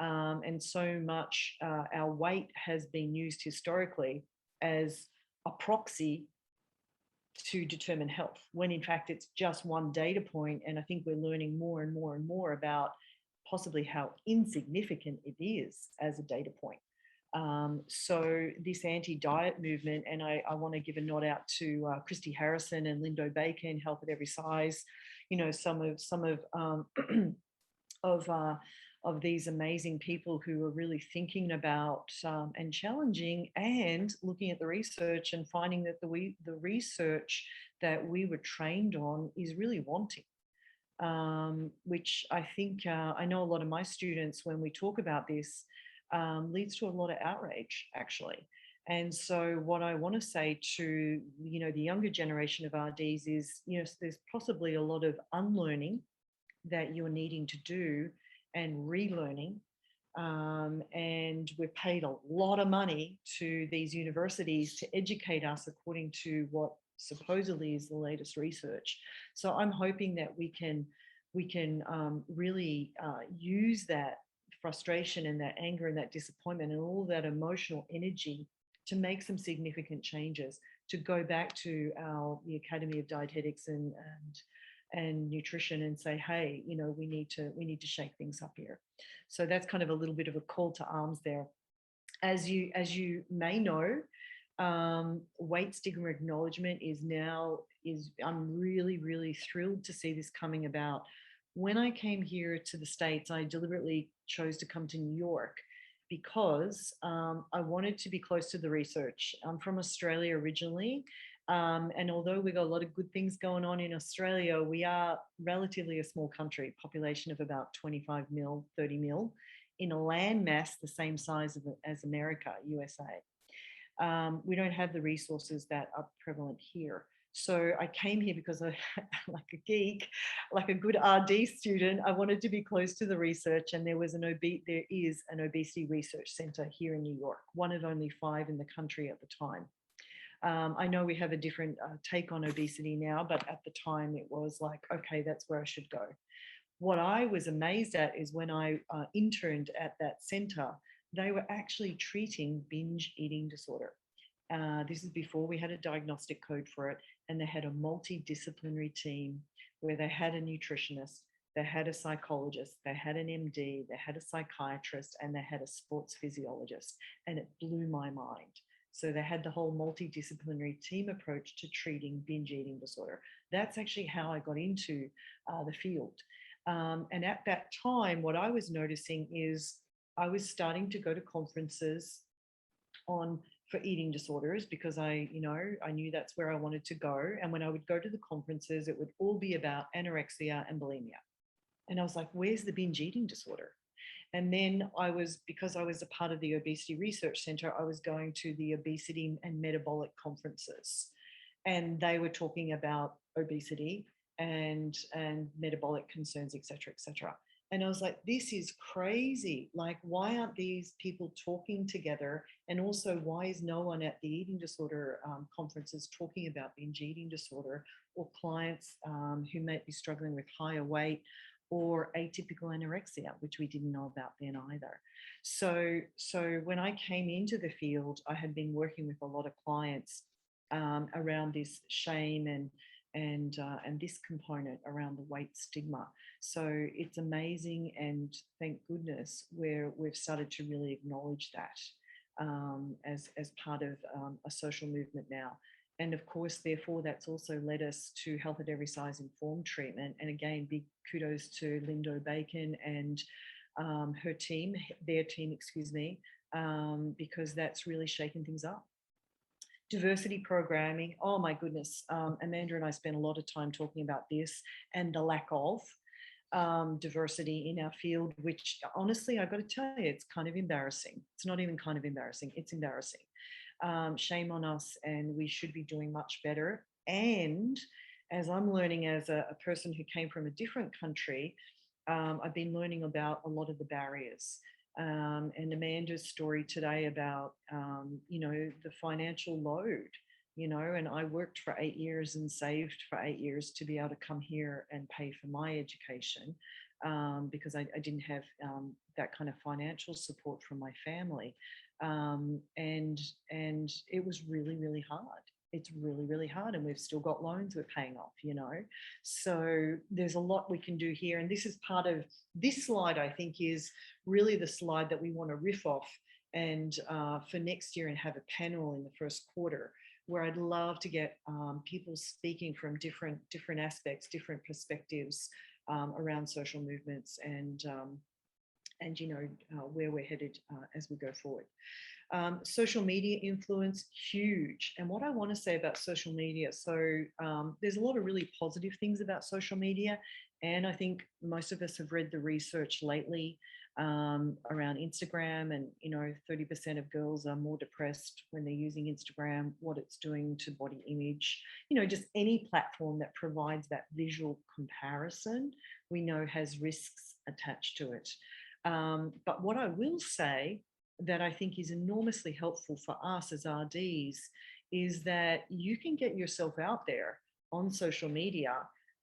And so much our weight has been used historically as a proxy to determine health, when in fact it's just one data point. And I think we're learning more and more about possibly how insignificant it is as a data point. So this anti-diet movement, and I want to give a nod out to Christy Harrison and Lindo Bacon, Health at Every Size, you know, some of of these amazing people who are really thinking about and challenging and looking at the research and finding that the research that we were trained on is really wanting. Which I think I know a lot of my students, when we talk about this, leads to a lot of outrage, actually. And so what I want to say to, you know, the younger generation of RDs is, you know, there's possibly a lot of unlearning that you're needing to do and relearning. And we're paid a lot of money to these universities to educate us according to what supposedly is the latest research. So I'm hoping that we can really use that frustration and that anger and that disappointment and all that emotional energy to make some significant changes, to go back to the Academy of Dietetics and Nutrition and say, hey, you know, we need to shake things up here. So that's kind of a little bit of a call to arms there. As you may know, weight stigma acknowledgement I'm really thrilled to see this coming about. When I came here to the States, I deliberately chose to come to New York because I wanted to be close to the research. I'm from Australia originally, and although we got a lot of good things going on in Australia, we are relatively a small country, population of about 25 mil, 30 mil, in a land mass the same size as America, USA. We don't have the resources that are prevalent here. So I came here because I, like a geek, like a good RD student, I wanted to be close to the research, and there is an obesity research center here in New York, one of only 5 in the country at the time. I know we have a different take on obesity now, but at the time it was like, okay, that's where I should go. What I was amazed at is when I interned at that center, they were actually treating binge eating disorder. This is before we had a diagnostic code for it, and they had a multidisciplinary team where they had a nutritionist, they had a psychologist, they had an MD, they had a psychiatrist, and they had a sports physiologist, and it blew my mind. So they had the whole multidisciplinary team approach to treating binge eating disorder. That's actually how I got into the field. And at that time, what I was noticing is I was starting to go to conferences for eating disorders because I knew that's where I wanted to go. And when I would go to the conferences, it would all be about anorexia and bulimia. And I was like, where's the binge eating disorder? And then because I was a part of the Obesity Research Center, I was going to the obesity and metabolic conferences. And they were talking about obesity and metabolic concerns, et cetera, et cetera. And I was like, this is crazy. Like, why aren't these people talking together? And also, why is no one at the eating disorder conferences talking about binge eating disorder or clients who might be struggling with higher weight or atypical anorexia, which we didn't know about then either. So when I came into the field, I had been working with a lot of clients around this shame and this component around the weight stigma. So it's amazing, and thank goodness we've started to really acknowledge that as part of a social movement now. And of course, therefore, that's also led us to Health at Every Size informed treatment. And again, big kudos to Lindo Bacon and their team, because that's really shaken things up. Diversity programming, oh my goodness. Amanda and I spent a lot of time talking about this and the lack of diversity in our field, which honestly, I've got to tell you, it's kind of embarrassing. It's not even kind of embarrassing, it's embarrassing. Shame on us, and we should be doing much better. And as I'm learning as a person who came from a different country, I've been learning about a lot of the barriers. And Amanda's story today about, the financial load, and I worked for 8 years and saved for 8 years to be able to come here and pay for my education because I didn't have that kind of financial support from my family. And it was really, really hard. It's really, really hard. And we've still got loans we're paying off, So there's a lot we can do here. And this is part of this slide, I think, is really the slide that we want to riff off and for next year and have a panel in the first quarter where I'd love to get people speaking from different aspects, different perspectives around social movements and you know, where we're headed as we go forward. Social media influence, huge. And what I want to say about social media, so there's a lot of really positive things about social media. And I think most of us have read the research lately around Instagram, and, you know, 30% of girls are more depressed when they're using Instagram, what it's doing to body image, you know, just any platform that provides that visual comparison, we know has risks attached to it. But what I will say that I think is enormously helpful for us as RDs is that you can get yourself out there on social media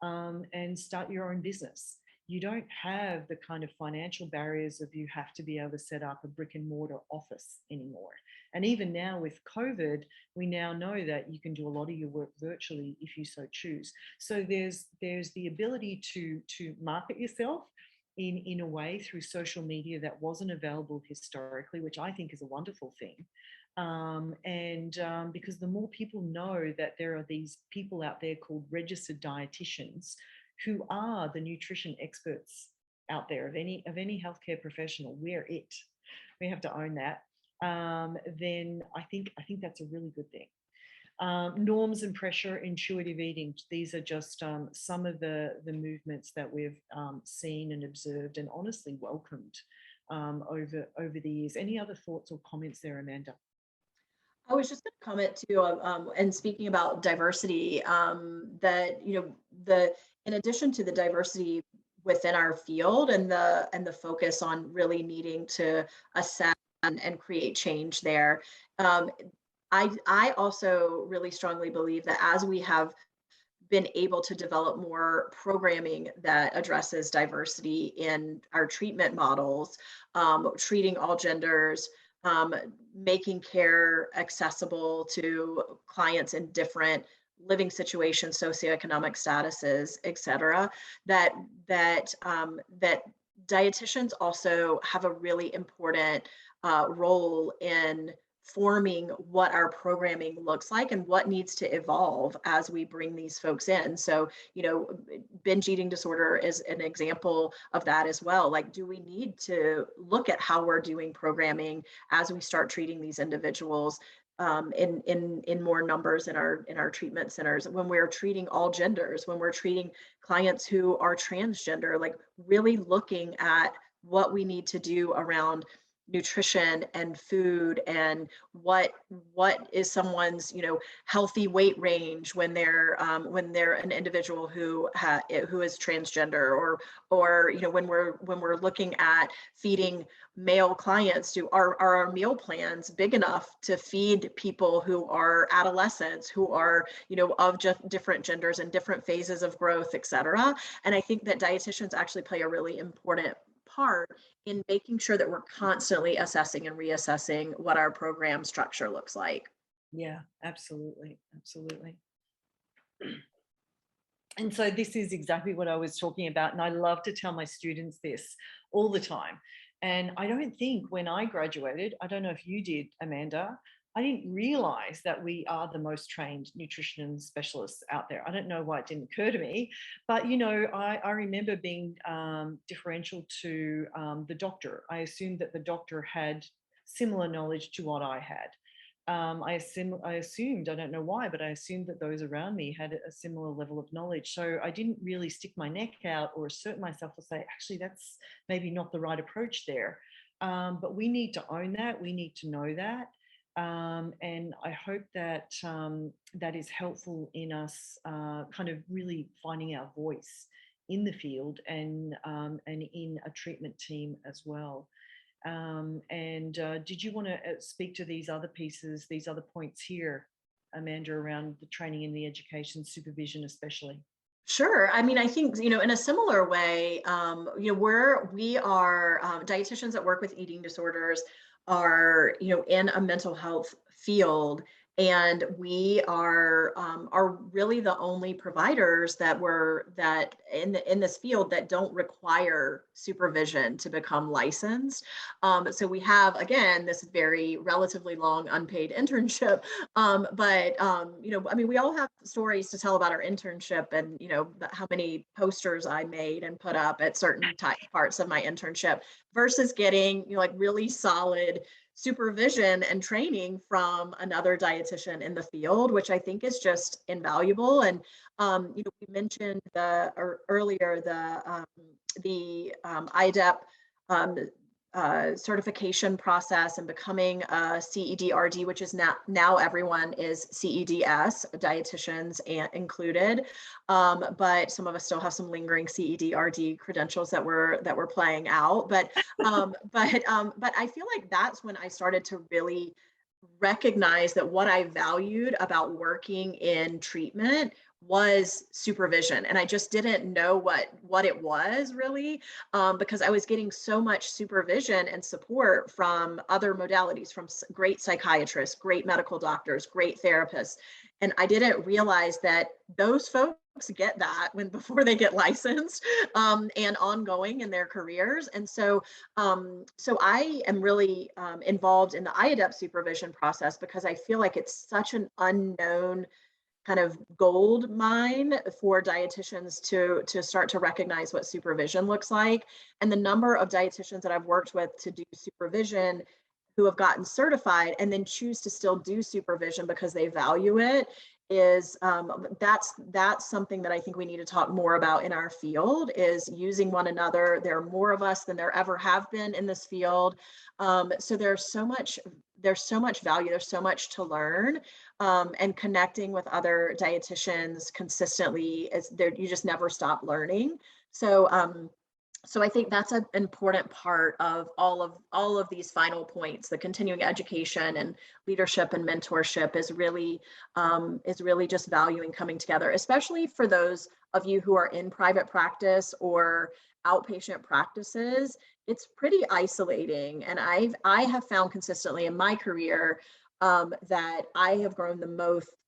and start your own business. You don't have the kind of financial barriers of you have to be able to set up a brick and mortar office anymore. And even now with COVID, we now know that you can do a lot of your work virtually if you so choose. So there's the ability to market yourself in a way through social media that wasn't available historically, which I think is a wonderful thing. Because the more people know that there are these people out there called registered dietitians who are the nutrition experts out there of any healthcare professional, we're it. We have to own that. Then I think that's a really good thing. Norms and pressure, intuitive eating. These are just some of the movements that we've seen and observed and honestly welcomed over the years. Any other thoughts or comments there, Amanda? I was just going to comment too, and speaking about diversity, that, you know, in addition to the diversity within our field and the focus on really needing to assess and create change there, I also really strongly believe that as we have been able to develop more programming that addresses diversity in our treatment models, treating all genders, making care accessible to clients in different living situations, socioeconomic statuses, et cetera, that dietitians also have a really important role in forming what our programming looks like and what needs to evolve as we bring these folks in. So, you know, binge eating disorder is an example of that as well. Like, do we need to look at how we're doing programming as we start treating these individuals in more numbers in our treatment centers, when we're treating all genders, when we're treating clients who are transgender, like really looking at what we need to do around nutrition and food and what is someone's, you know, healthy weight range when they're an individual who is transgender, or you know, when we're looking at feeding male clients, are our meal plans big enough to feed people who are adolescents, who are, you know, of just different genders and different phases of growth, et cetera. And I think that dietitians actually play a really important part in making sure that we're constantly assessing and reassessing what our program structure looks like. Yeah, absolutely. And so this is exactly what I was talking about. And I love to tell my students this all the time. And I don't think when I graduated, I don't know if you did, Amanda, I didn't realize that we are the most trained nutrition specialists out there. I don't know why it didn't occur to me, but, you know, I remember being differential to the doctor. I assumed that the doctor had similar knowledge to what I had. I assumed, I don't know why, but I assumed that those around me had a similar level of knowledge. So I didn't really stick my neck out or assert myself to say, actually, that's maybe not the right approach there. But we need to own that. We need to know that. And I hope that that is helpful in us kind of really finding our voice in the field and in a treatment team as well. Did you want to speak to these other pieces, these other points here, Amanda, around the training and the education, supervision especially? Sure. I mean, I think, you know, in a similar way, you know, we are dietitians that work with eating disorders are, you know, in a mental health field. And we are really the only providers that in this field that don't require supervision to become licensed. So we have, again, this very relatively long unpaid internship. I mean, we all have stories to tell about our internship, and how many posters I made and put up at certain parts of my internship, versus getting like really solid supervision and training from another dietitian in the field, which I think is just invaluable. And we mentioned earlier the IDEP certification process and becoming a CEDRD, which is now everyone is CEDS, dietitians included, but some of us still have some lingering CEDRD credentials that we're playing out. But I feel like that's when I started to really recognize that what I valued about working in treatment was supervision, and I just didn't know what it was really, because I was getting so much supervision and support from other modalities, from great psychiatrists, great medical doctors, great therapists, and I didn't realize that those folks get that before they get licensed, and ongoing in their careers. And so I am really involved in the IADEP supervision process because I feel like it's such an unknown kind of gold mine for dietitians to start to recognize what supervision looks like. And the number of dietitians that I've worked with to do supervision who have gotten certified and then choose to still do supervision because they value it is that's something that I think we need to talk more about in our field, is using one another. There are more of us than there ever have been in this field. So there's so much value, there's so much to learn, and connecting with other dietitians consistently you just never stop learning. So I think that's an important part of all of these final points. The continuing education and leadership and mentorship is really just valuing coming together, especially for those of you who are in private practice or outpatient practices. It's pretty isolating, and I have found consistently in my career that I have grown the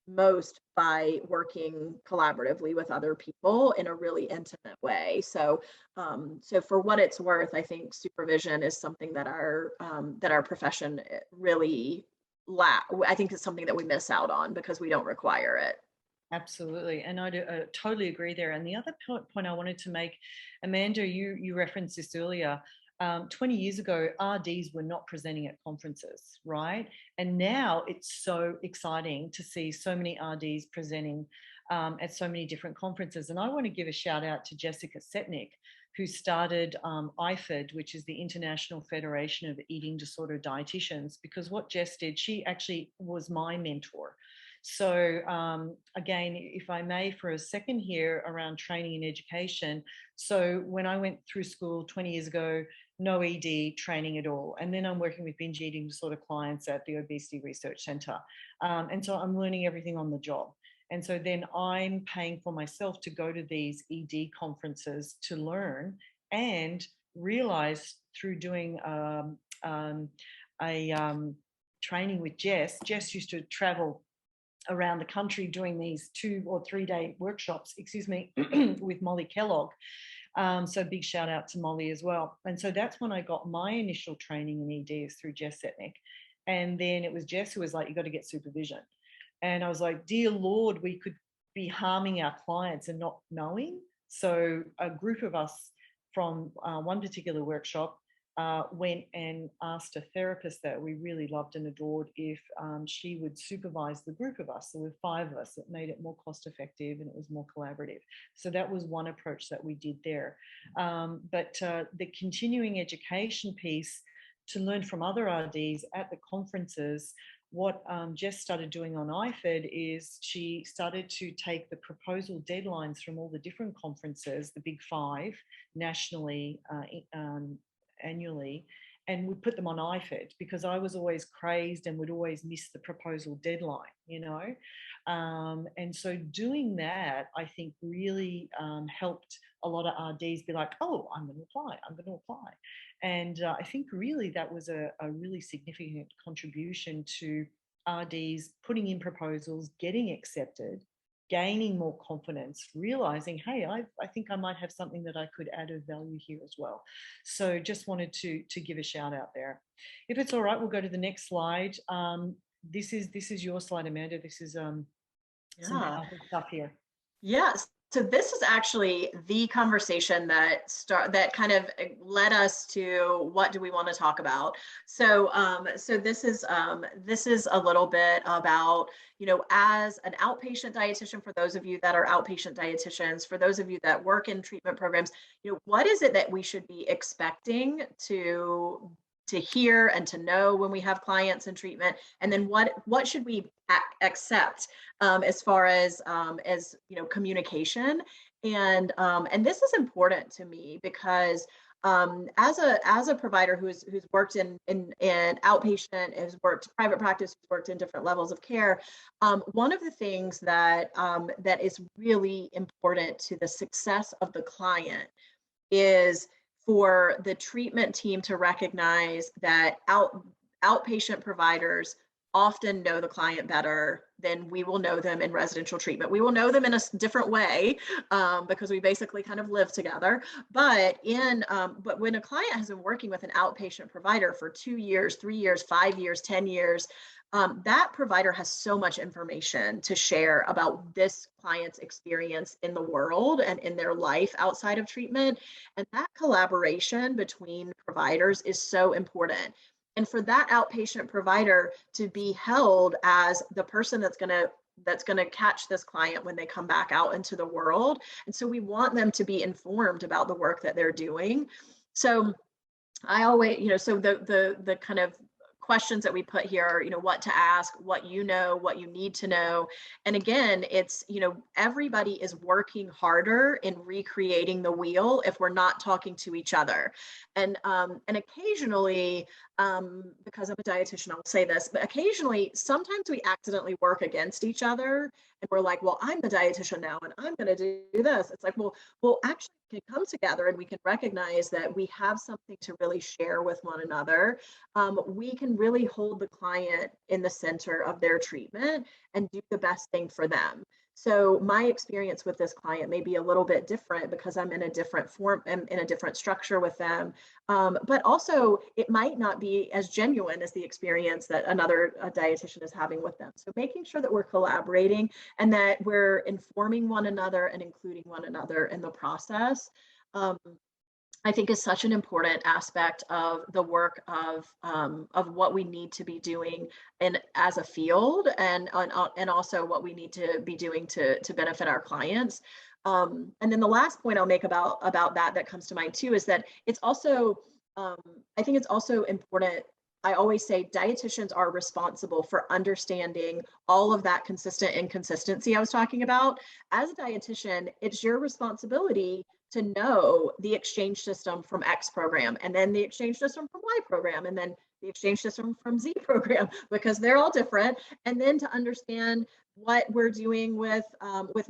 most by working collaboratively with other people in a really intimate way. So for what it's worth, I think supervision is something that our profession really I think it's something that we miss out on because we don't require it. Absolutely. And I totally agree there. And the other point I wanted to make, Amanda, you referenced this earlier. 20 years ago, RDs were not presenting at conferences, right? And now it's so exciting to see so many RDs presenting at so many different conferences. And I want to give a shout out to Jessica Setnick, who started IFED, which is the International Federation of Eating Disorder Dietitians, because what Jess did, she actually was my mentor. So again, if I may, for a second here around training and education. So when I went through school 20 years ago, no ED training at all. And then I'm working with binge eating disorder clients at the Obesity Research Center. And so I'm learning everything on the job. And so then I'm paying for myself to go to these ED conferences to learn, and realize through doing training with Jess. Jess used to travel around the country doing these 2 or 3 day workshops, with Molly Kellogg. So big shout out to Molly as well. And so that's when I got my initial training in ED, is through Jess Setnick. And then it was Jess who was like, you got to get supervision. And I was like, dear Lord, we could be harming our clients and not knowing. So a group of us from one particular workshop went and asked a therapist that we really loved and adored if she would supervise the group of us. So there were 5 of us. It made it more cost effective and it was more collaborative. So that was one approach that we did there. But the continuing education piece, to learn from other RDs at the conferences, what Jess started doing on IFED is she started to take the proposal deadlines from all the different conferences, the big 5 nationally, annually, and would put them on IFED, because I was always crazed and would always miss the proposal deadline, and so doing that, I think, really helped a lot of RDs be like, oh, I'm going to apply. And I think really that was a really significant contribution to RDs putting in proposals, getting accepted, gaining more confidence, realizing, hey, I think I might have something that I could add of value here as well. So just wanted to give a shout out there. If it's all right, we'll go to the next slide. This is your slide, Amanda. This is some powerful stuff here. Yes. So this is actually the conversation that kind of led us to what do we want to talk about. So so this is a little bit about, you know, as an outpatient dietitian, for those of you that are outpatient dietitians, for those of you that work in treatment programs, you know, what is it that we should be expecting to hear and to know when we have clients in treatment, and then what should we accept as far as you know, communication. And this is important to me because as a provider who's worked in outpatient, has worked private practice, who's worked in different levels of care, one of the things that that is really important to the success of the client is for the treatment team to recognize that outpatient providers often know the client better than we will know them in residential treatment. We will know them in a different way because we basically kind of live together. But but when a client has been working with an outpatient provider for 2 years, 3 years, 5 years, 10 years, that provider has so much information to share about this client's experience in the world and in their life outside of treatment. And that collaboration between providers is so important. And for that outpatient provider to be held as the person that's going to catch this client when they come back out into the world. And so we want them to be informed about the work that they're doing. So I always, you know, so the kind of questions that we put here are, you know, what to ask, what you know, what you need to know. And again, it's, you know, everybody is working harder in recreating the wheel if we're not talking to each other. And occasionally, because I'm a dietitian, I'll say this, but occasionally, sometimes we accidentally work against each other and we're like, well, I'm the dietitian now and I'm going to do this. It's like, well, actually we can come together and we can recognize that we have something to really share with one another. We can really hold the client in the center of their treatment and do the best thing for them. So my experience with this client may be a little bit different because I'm in a different form and in a different structure with them. But also it might not be as genuine as the experience that another dietitian is having with them. So making sure that we're collaborating and that we're informing one another and including one another in the process. I think is such an important aspect of the work of what we need to be doing as a field and also what we need to be doing to benefit our clients. And then the last point I'll make about that comes to mind too is that it's also, I think it's also important. I always say dietitians are responsible for understanding all of that consistent inconsistency I was talking about. As a dietitian, it's your responsibility to know the exchange system from X program, and then the exchange system from Y program, and then the exchange system from Z program, because they're all different. And then to understand what we're doing with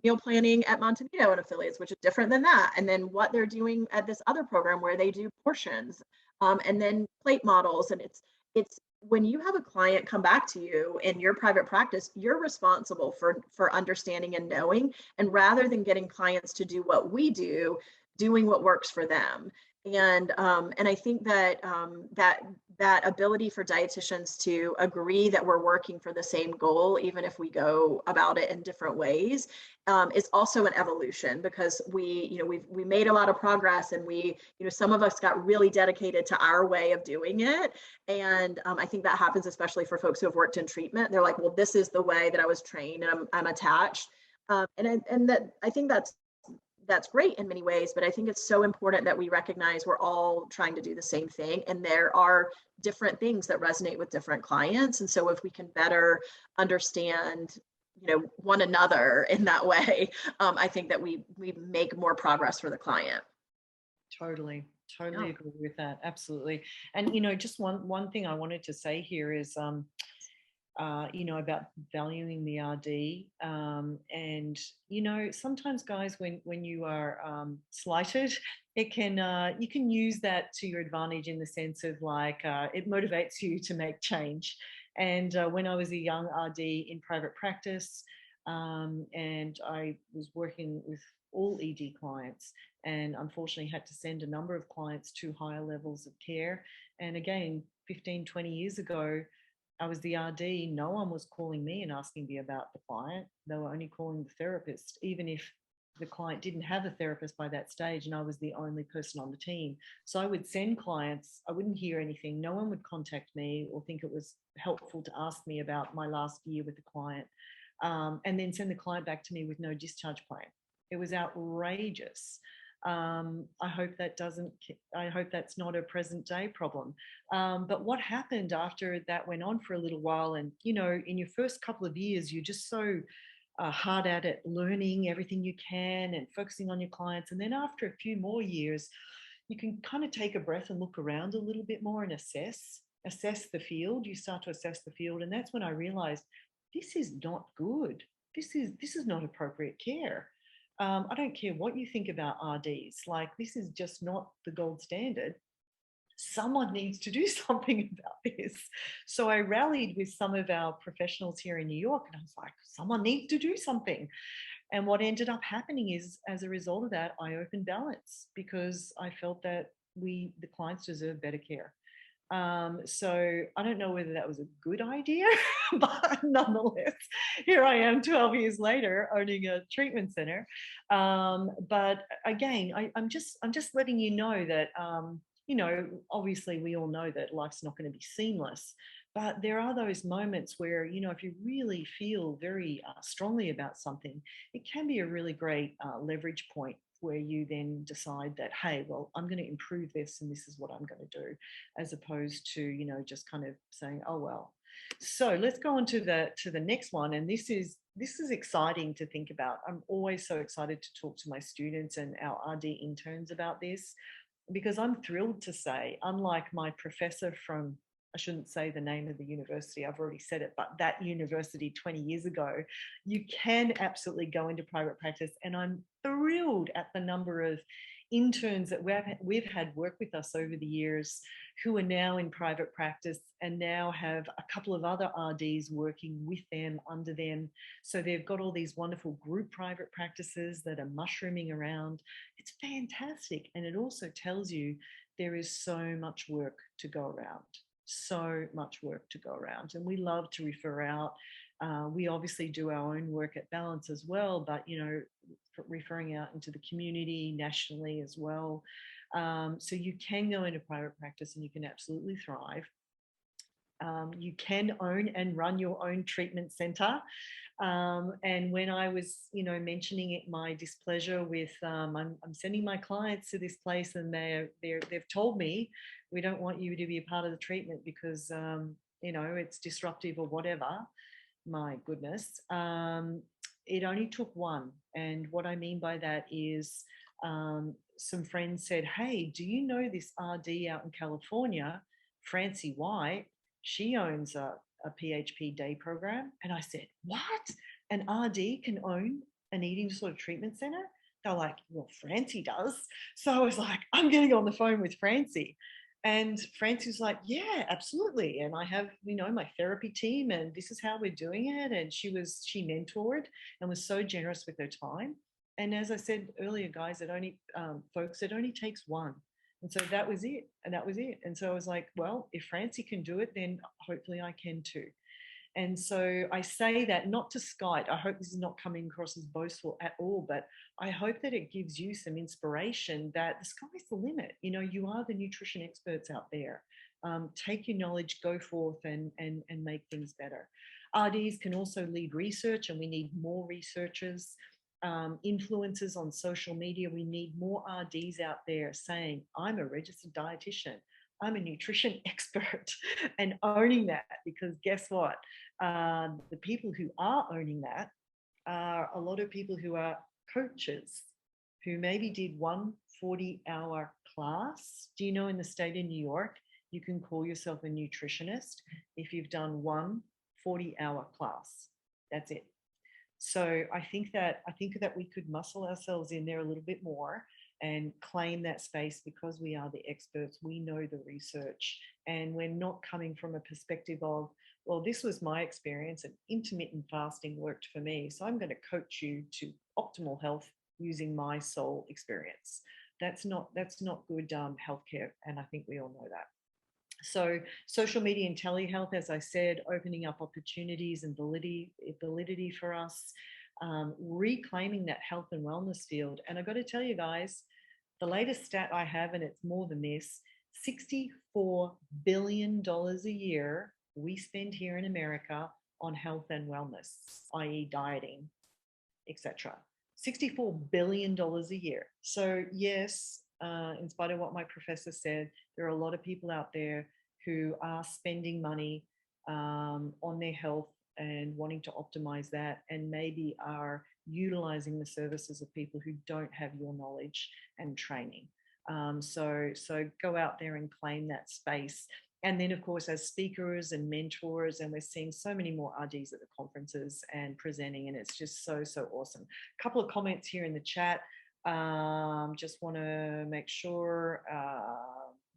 meal planning at Montevideo and affiliates, which is different than that. And then what they're doing at this other program where they do portions, and then plate models. And it's when you have a client come back to you in your private practice, you're responsible for understanding and knowing, and rather than getting clients to do what we do, doing what works for them. And I think that that ability for dietitians to agree that we're working for the same goal, even if we go about it in different ways, is also an evolution, because we made a lot of progress, and some of us got really dedicated to our way of doing it. And I think that happens especially for folks who have worked in treatment. They're like, well, this is the way that I was trained, and I'm attached. And that I think that's great in many ways, but I think it's so important that we recognize we're all trying to do the same thing, and there are different things that resonate with different clients. And so if we can better understand, one another in that way, I think that we make more progress for the client. Totally agree with that. Absolutely. And, just one thing I wanted to say here is, about valuing the RD. And, sometimes guys, when you are slighted, you can use that to your advantage in the sense of like, it motivates you to make change. And when I was a young RD in private practice, and I was working with all ED clients, and unfortunately had to send a number of clients to higher levels of care. And again, 15, 20 years ago, I was the RD. No one was calling me and asking me about the client. They were only calling the therapist, even if the client didn't have a therapist by that stage and I was the only person on the team. So I would send clients, I wouldn't hear anything. No one would contact me or think it was helpful to ask me about my last year with the client, and then send the client back to me with no discharge plan. It was outrageous. I hope that's not a present day problem. But what happened after that went on for a little while, and in your first couple of years, you're just so hard at it, learning everything you can and focusing on your clients. And then after a few more years, you can kind of take a breath and look around a little bit more and assess the field. You start to assess the field, and that's when I realized this is not good. This is not appropriate care. I don't care what you think about RDs. Like, this is just not the gold standard. Someone needs to do something about this. So I rallied with some of our professionals here in New York, and I was like, someone needs to do something. And what ended up happening is, as a result of that, I opened Balance because I felt that the clients deserve better care. So I don't know whether that was a good idea, but nonetheless, here I am 12 years later owning a treatment center. But again, I'm just letting you know that, obviously we all know that life's not going to be seamless, but there are those moments where, if you really feel very strongly about something, it can be a really great leverage point where you then decide that, hey, well, I'm going to improve this and this is what I'm going to do, as opposed to, just kind of saying, oh, well. So let's go on to the next one. And this is exciting to think about. I'm always so excited to talk to my students and our RD interns about this, because I'm thrilled to say, unlike my professor from, I shouldn't say the name of the university, I've already said it, but that university 20 years ago, you can absolutely go into private practice. And I'm thrilled at the number of interns that we've had work with us over the years who are now in private practice and now have a couple of other RDs working with them, under them. So they've got all these wonderful group private practices that are mushrooming around. It's fantastic. And it also tells you there is so much work to go around. So much work to go around, and we love to refer out. We obviously do our own work at Balance as well, but referring out into the community nationally as well. So you can go into private practice and you can absolutely thrive. You can own and run your own treatment center. And when I was, mentioning it, my displeasure with, I'm sending my clients to this place and they've told me, we don't want you to be a part of the treatment because, it's disruptive or whatever. My goodness. It only took one. And what I mean by that is, some friends said, hey, do you know this RD out in California, Francie White? She owns a PHP day program. And I said, what? An RD can own an eating disorder treatment center? They're like, well, Francie does. So I was like, I'm getting on the phone with Francie. And Francie's like, yeah, absolutely. And I have, my therapy team, and this is how we're doing it. And she mentored and was so generous with her time. And as I said earlier, guys, it only takes one. And so that was it. And so I was like, well, if Francie can do it, then hopefully I can too. And so I say that not to skite. I hope this is not coming across as boastful at all, but I hope that it gives you some inspiration that the sky's the limit. You are the nutrition experts out there. Take your knowledge, go forth and make things better. RDs can also lead research, and we need more researchers. Influencers on social media, we need more RDs out there saying, I'm a registered dietitian, I'm a nutrition expert, and owning that, because guess what? The people who are owning that are a lot of people who are coaches who maybe did one 40-hour class. Do you know in the state of New York, you can call yourself a nutritionist if you've done one 40-hour class? That's it. So I think that we could muscle ourselves in there a little bit more and claim that space because we are the experts, we know the research, and we're not coming from a perspective of, well, this was my experience and intermittent fasting worked for me, so I'm going to coach you to optimal health using my sole experience. That's not good healthcare, and I think we all know that. So social media and telehealth, as I said, opening up opportunities and validity for us, reclaiming that health and wellness field. And I've got to tell you guys, the latest stat I have, and it's more than this, $64 billion a year we spend here in America on health and wellness, i.e. dieting, etc. $64 billion a year. So yes, in spite of what my professor said, there are a lot of people out there who are spending money on their health and wanting to optimize that, and maybe are utilizing the services of people who don't have your knowledge and training. So go out there and claim that space. And then, of course, as speakers and mentors, and we're seeing so many more RDs at the conferences and presenting, and it's just so awesome. A couple of comments here in the chat. Just want to make sure.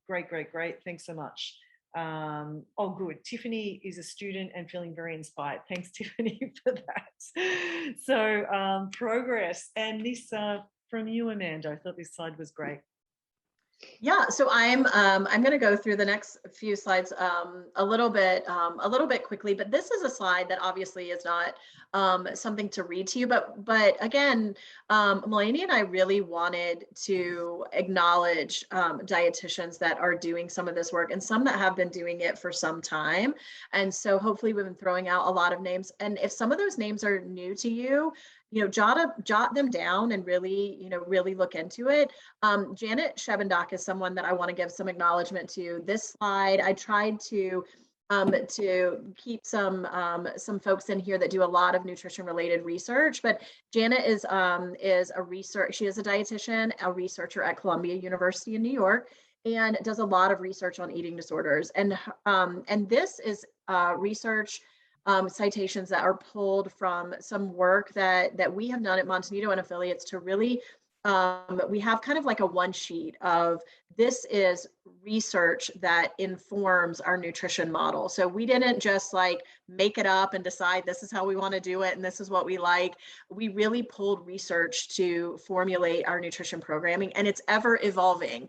Great. Thanks so much. Oh, good. Tiffany is a student and feeling very inspired. Thanks, Tiffany, for that. So progress. And this from you, Amanda. I thought this slide was great. Yeah, so I'm going to go through the next few slides a little bit quickly, but this is a slide that obviously is not something to read to you, but again, Melainie and I really wanted to acknowledge dietitians that are doing some of this work, and some that have been doing it for some time. And so hopefully we've been throwing out a lot of names, and if some of those names are new to you, jot them down and really look into it. Janet Shebendock is someone that I want to give some acknowledgement to. This slide, I tried to keep some folks in here that do a lot of nutrition related research, but Janet is a research, she is a dietitian, a researcher at Columbia University in New York, and does a lot of research on eating disorders. And this is research citations that are pulled from some work that we have done at Montanito and affiliates to really, we have kind of like a one sheet of, this is research that informs our nutrition model. So we didn't just like make it up and decide this is how we want to do it and this is what we like. We really pulled research to formulate our nutrition programming, and it's ever evolving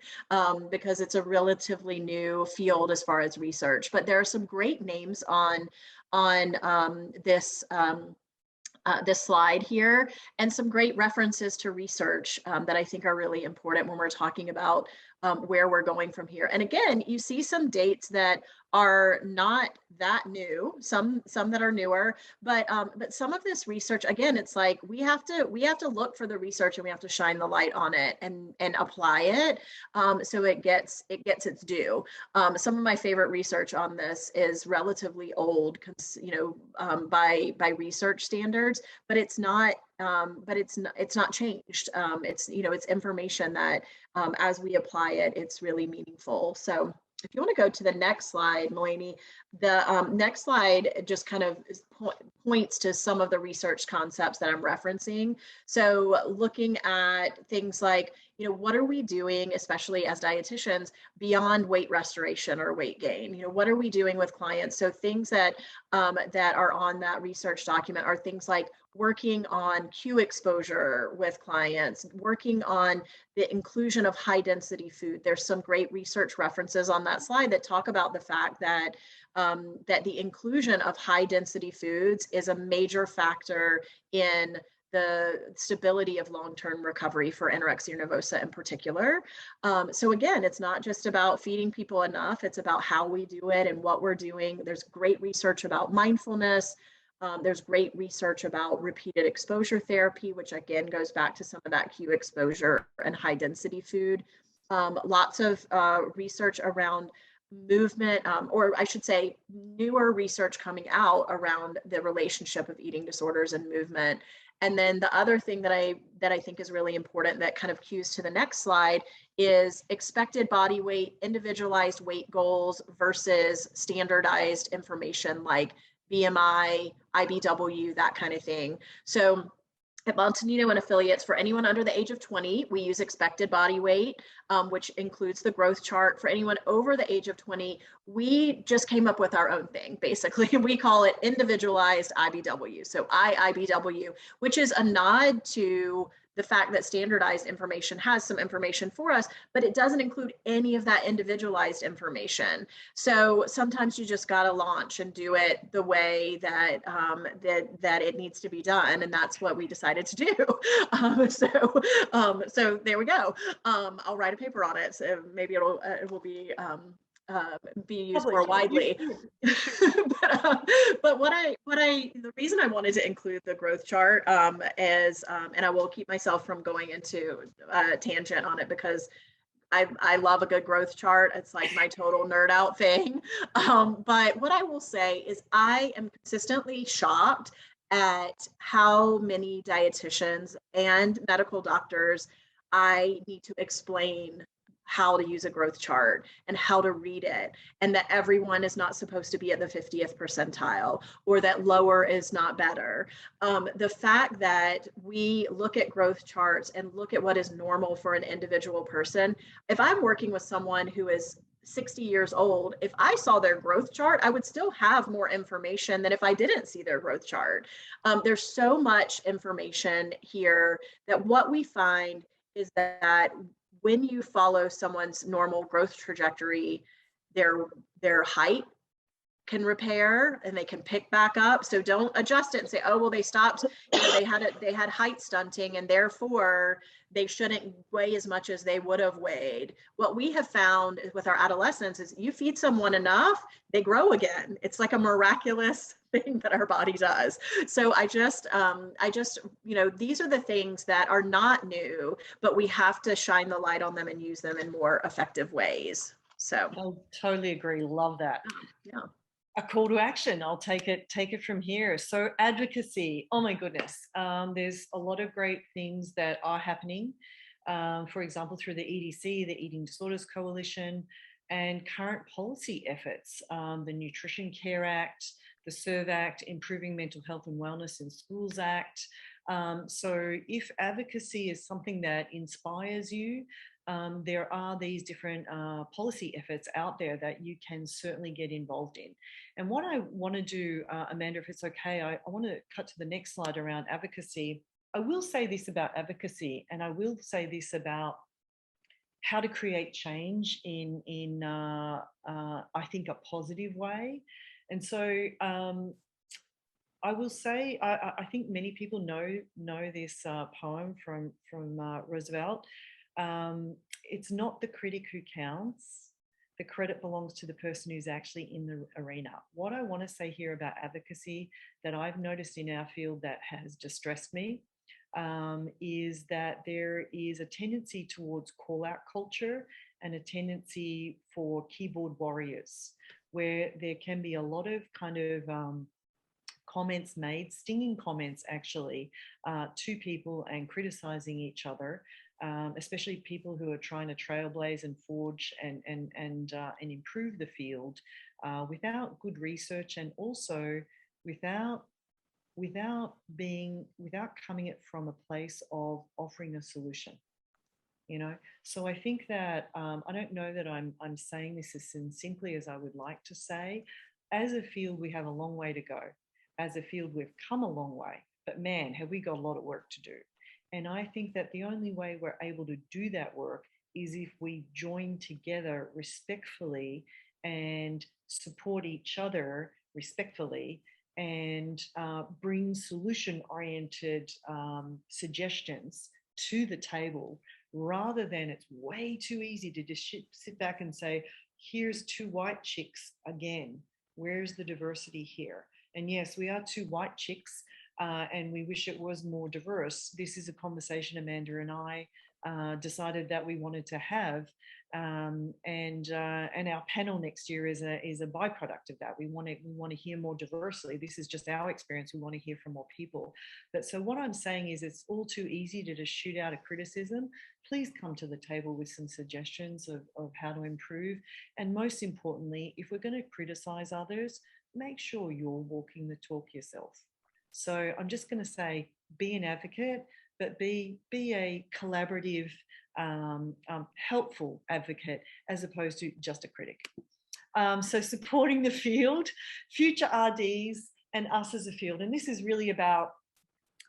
because it's a relatively new field as far as research. But there are some great names on this slide here, and some great references to research that I think are really important when we're talking about where we're going from here. And again, you see some dates that are not that new, some that are newer, but some of this research, again, it's like we have to look for the research and we have to shine the light on it and apply it so it gets its due. Some of my favorite research on this is relatively old, by research standards, but it's not changed. It's information that as we apply it, it's really meaningful. So if you want to go to the next slide, Melainie, the next slide just kind of points to some of the research concepts that I'm referencing. So looking at things like, what are we doing, especially as dietitians, beyond weight restoration or weight gain? What are we doing with clients? So things that are on that research document are things like working on Q exposure with clients, working on the inclusion of high density food. There's some great research references on that slide that talk about the fact that that the inclusion of high density foods is a major factor in the stability of long-term recovery for anorexia nervosa in particular. So again, it's not just about feeding people enough, it's about how we do it and what we're doing. There's great research about mindfulness. There's great research about repeated exposure therapy, which again goes back to some of that Q exposure and high density food. Lots of research around movement, or I should say newer research coming out around the relationship of eating disorders and movement. And then the other thing that I think is really important that kind of cues to the next slide is expected body weight, individualized weight goals versus standardized information like BMI, IBW, that kind of thing. So At Montanito and affiliates, for anyone under the age of 20, we use expected body weight, which includes the growth chart. For anyone over the age of 20, we just came up with our own thing, basically. We call it individualized IBW. So IIBW, which is a nod to the fact that standardized information has some information for us, but it doesn't include any of that individualized information. So sometimes you just got to launch and do it the way that that it needs to be done, and that's what we decided to do. So there we go. I'll write a paper on it, so maybe it will be used more widely. But the reason I wanted to include the growth chart is, and I will keep myself from going into a tangent on it, because I love a good growth chart. It's like my total nerd out thing. But what I will say is I am consistently shocked at how many dietitians and medical doctors I need to explain how to use a growth chart and how to read it, and that everyone is not supposed to be at the 50th percentile, or that lower is not better. The fact that we look at growth charts and look at what is normal for an individual person, if I'm working with someone who is 60 years old, if I saw their growth chart, I would still have more information than if I didn't see their growth chart. There's so much information here that what we find is that when you follow someone's normal growth trajectory, their height can repair and they can pick back up. So don't adjust it and say, oh, well, they stopped, they had height stunting and therefore they shouldn't weigh as much as they would have weighed. What we have found with our adolescents is you feed someone enough, they grow again. It's like a miraculous thing that our body does. So I just, these are the things that are not new, but we have to shine the light on them and use them in more effective ways. So I totally agree. Love that. Yeah. A call to action. I'll take it from here. So advocacy. Oh my goodness. There's a lot of great things that are happening. For example, through the EDC, the Eating Disorders Coalition, and current policy efforts, the Nutrition Care Act, the SERVE Act, Improving Mental Health and Wellness in Schools Act. So if advocacy is something that inspires you, there are these different policy efforts out there that you can certainly get involved in. And what I want to do, Amanda, if it's okay, I want to cut to the next slide around advocacy. I will say this about advocacy, and I will say this about how to create change in I think, a positive way. And so I will say, I think many people know this poem from Roosevelt. It's not the critic who counts. The credit belongs to the person who's actually in the arena. What I want to say here about advocacy that I've noticed in our field that has distressed me is that there is a tendency towards call-out culture and a tendency for keyboard warriors, where there can be a lot of kind of comments made, stinging comments actually, to people and criticizing each other, especially people who are trying to trailblaze and forge and improve the field without good research, and also without coming it from a place of offering a solution. So I think that I don't know that I'm saying this as simply as I would like to say. As a field, we have a long way to go. As a field, we've come a long way, but man, have we got a lot of work to do. And I think that the only way we're able to do that work is if we join together respectfully and support each other respectfully, and bring solution-oriented suggestions to the table, rather than it's way too easy to just sit back and say, here's two white chicks again. Where's the diversity here? And yes, we are two white chicks, and we wish it was more diverse. This is a conversation Amanda and I decided that we wanted to have, and our panel next year is a byproduct of that. We want to hear more diversity. This is just our experience. We want to hear from more people. But so what I'm saying is, it's all too easy to just shoot out a criticism. Please come to the table with some suggestions of how to improve. And most importantly, if we're going to criticize others, make sure you're walking the talk yourself. So I'm just going to say, be an advocate, but be a collaborative, helpful advocate, as opposed to just a critic. So supporting the field, future RDs, and us as a field. And this is really about,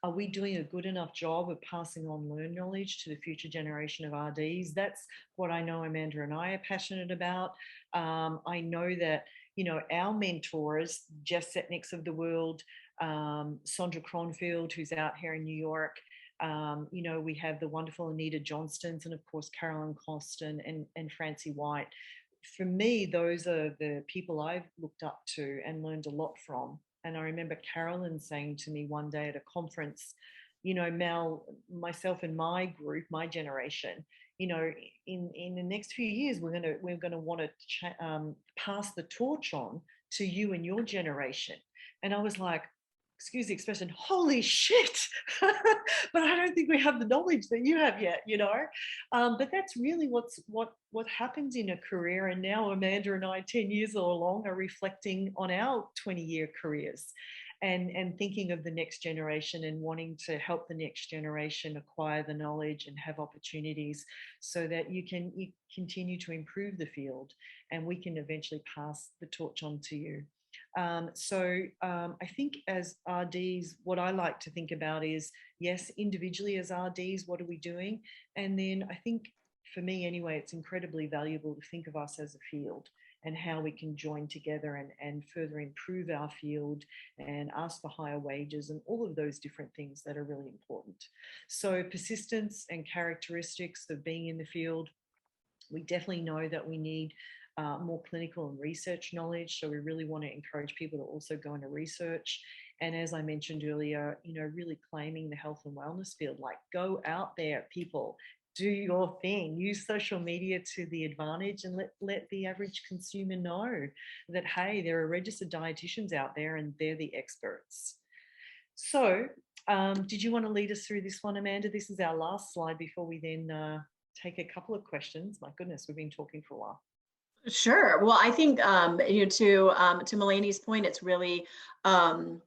are we doing a good enough job of passing on learned knowledge to the future generation of RDs? That's what I know Amanda and I are passionate about. I know that, you know, our mentors, Jeff Setniks of the world, Sondra Cronfield, who's out here in New York, you know, we have the wonderful Anita Johnstons, and of course, Carolyn Costin and Francie White. For me, those are the people I've looked up to and learned a lot from. And I remember Carolyn saying to me one day at a conference, you know, Mel, myself and my group, my generation, you know, in the next few years, we're gonna want to pass the torch on to you and your generation. And I was like, excuse the expression, holy shit. But I don't think we have the knowledge that you have yet, you know. But that's really what happens in a career. And now Amanda and I, 10 years along, are reflecting on our 20-year careers and thinking of the next generation and wanting to help the next generation acquire the knowledge and have opportunities so that you continue to improve the field, and we can eventually pass the torch on to you. I think as RDs, what I like to think about is, yes, individually as RDs, what are we doing? And then I think, for me anyway, it's incredibly valuable to think of us as a field and how we can join together and further improve our field and ask for higher wages and all of those different things that are really important. So persistence and characteristics of being in the field, we definitely know that we need more clinical and research knowledge. So we really want to encourage people to also go into research. And as I mentioned earlier, you know, really claiming the health and wellness field, like go out there, people, do your thing, use social media to the advantage, and let the average consumer know that, hey, there are registered dietitians out there and they're the experts. So did you want to lead us through this one, Amanda? This is our last slide before we then take a couple of questions. My goodness, we've been talking for a while. Sure. Well, I think you know, to Melainie's point, it's really when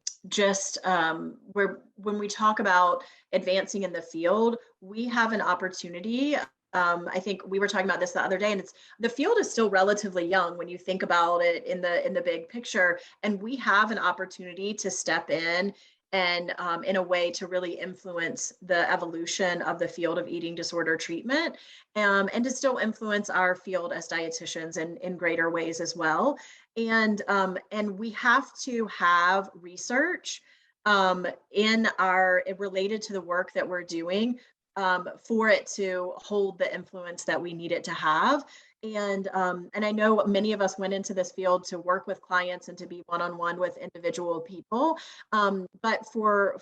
we talk about advancing in the field, we have an opportunity. I think we were talking about this the other day, and the field is still relatively young when you think about it in the big picture, and we have an opportunity to step in and in a way to really influence the evolution of the field of eating disorder treatment, and to still influence our field as dietitians in greater ways as well. And we have to have research related to the work that we're doing for it to hold the influence that we need it to have. And I know many of us went into this field to work with clients and to be one-on-one with individual people. But for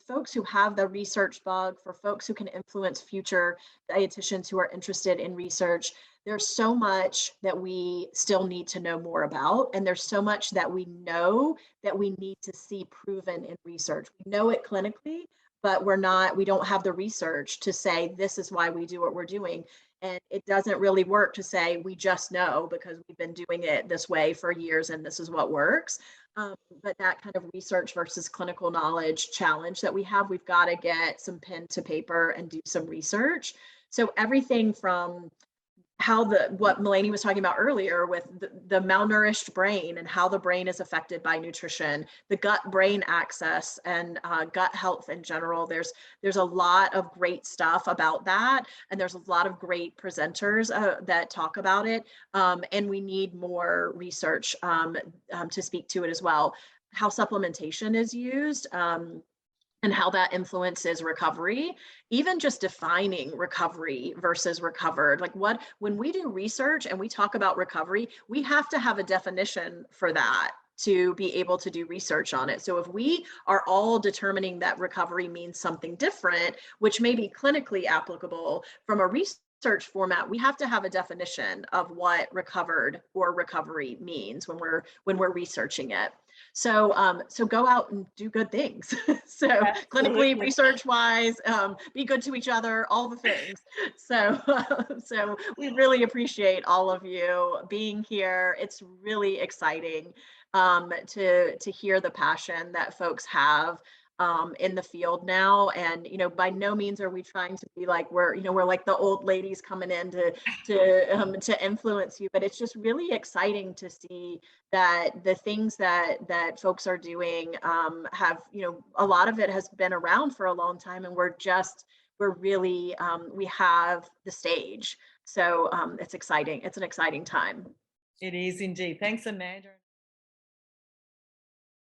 folks who have the research bug, for folks who can influence future dietitians who are interested in research, there's so much that we still need to know more about. And there's so much that we know that we need to see proven in research. We know it clinically, but we don't have the research to say, this is why we do what we're doing. And it doesn't really work to say, we just know because we've been doing it this way for years and this is what works. But that kind of research versus clinical knowledge challenge that we have, we've got to get some pen to paper and do some research. So everything from what Melainie was talking about earlier with the malnourished brain and how the brain is affected by nutrition, the gut-brain axis and gut health in general. There's a lot of great stuff about that, and there's a lot of great presenters that talk about it, and we need more research to speak to it as well. How supplementation is used, and how that influences recovery, even just defining recovery versus recovered. Like when we do research and we talk about recovery, we have to have a definition for that to be able to do research on it. So if we are all determining that recovery means something different, which may be clinically applicable from a research format, we have to have a definition of what recovered or recovery means when we're researching it. So, so go out and do good things. So Absolutely. clinically, research wise, be good to each other, all the things. So, so we really appreciate all of you being here. It's really exciting to hear the passion that folks have in the field now. And, you know, by no means are we trying to be like, we're like the old ladies coming in to influence you, but it's just really exciting to see that the things that folks are doing have, you know, a lot of it has been around for a long time, and we're really, we have the stage. So it's exciting. It's an exciting time. It is indeed. Thanks, Amanda.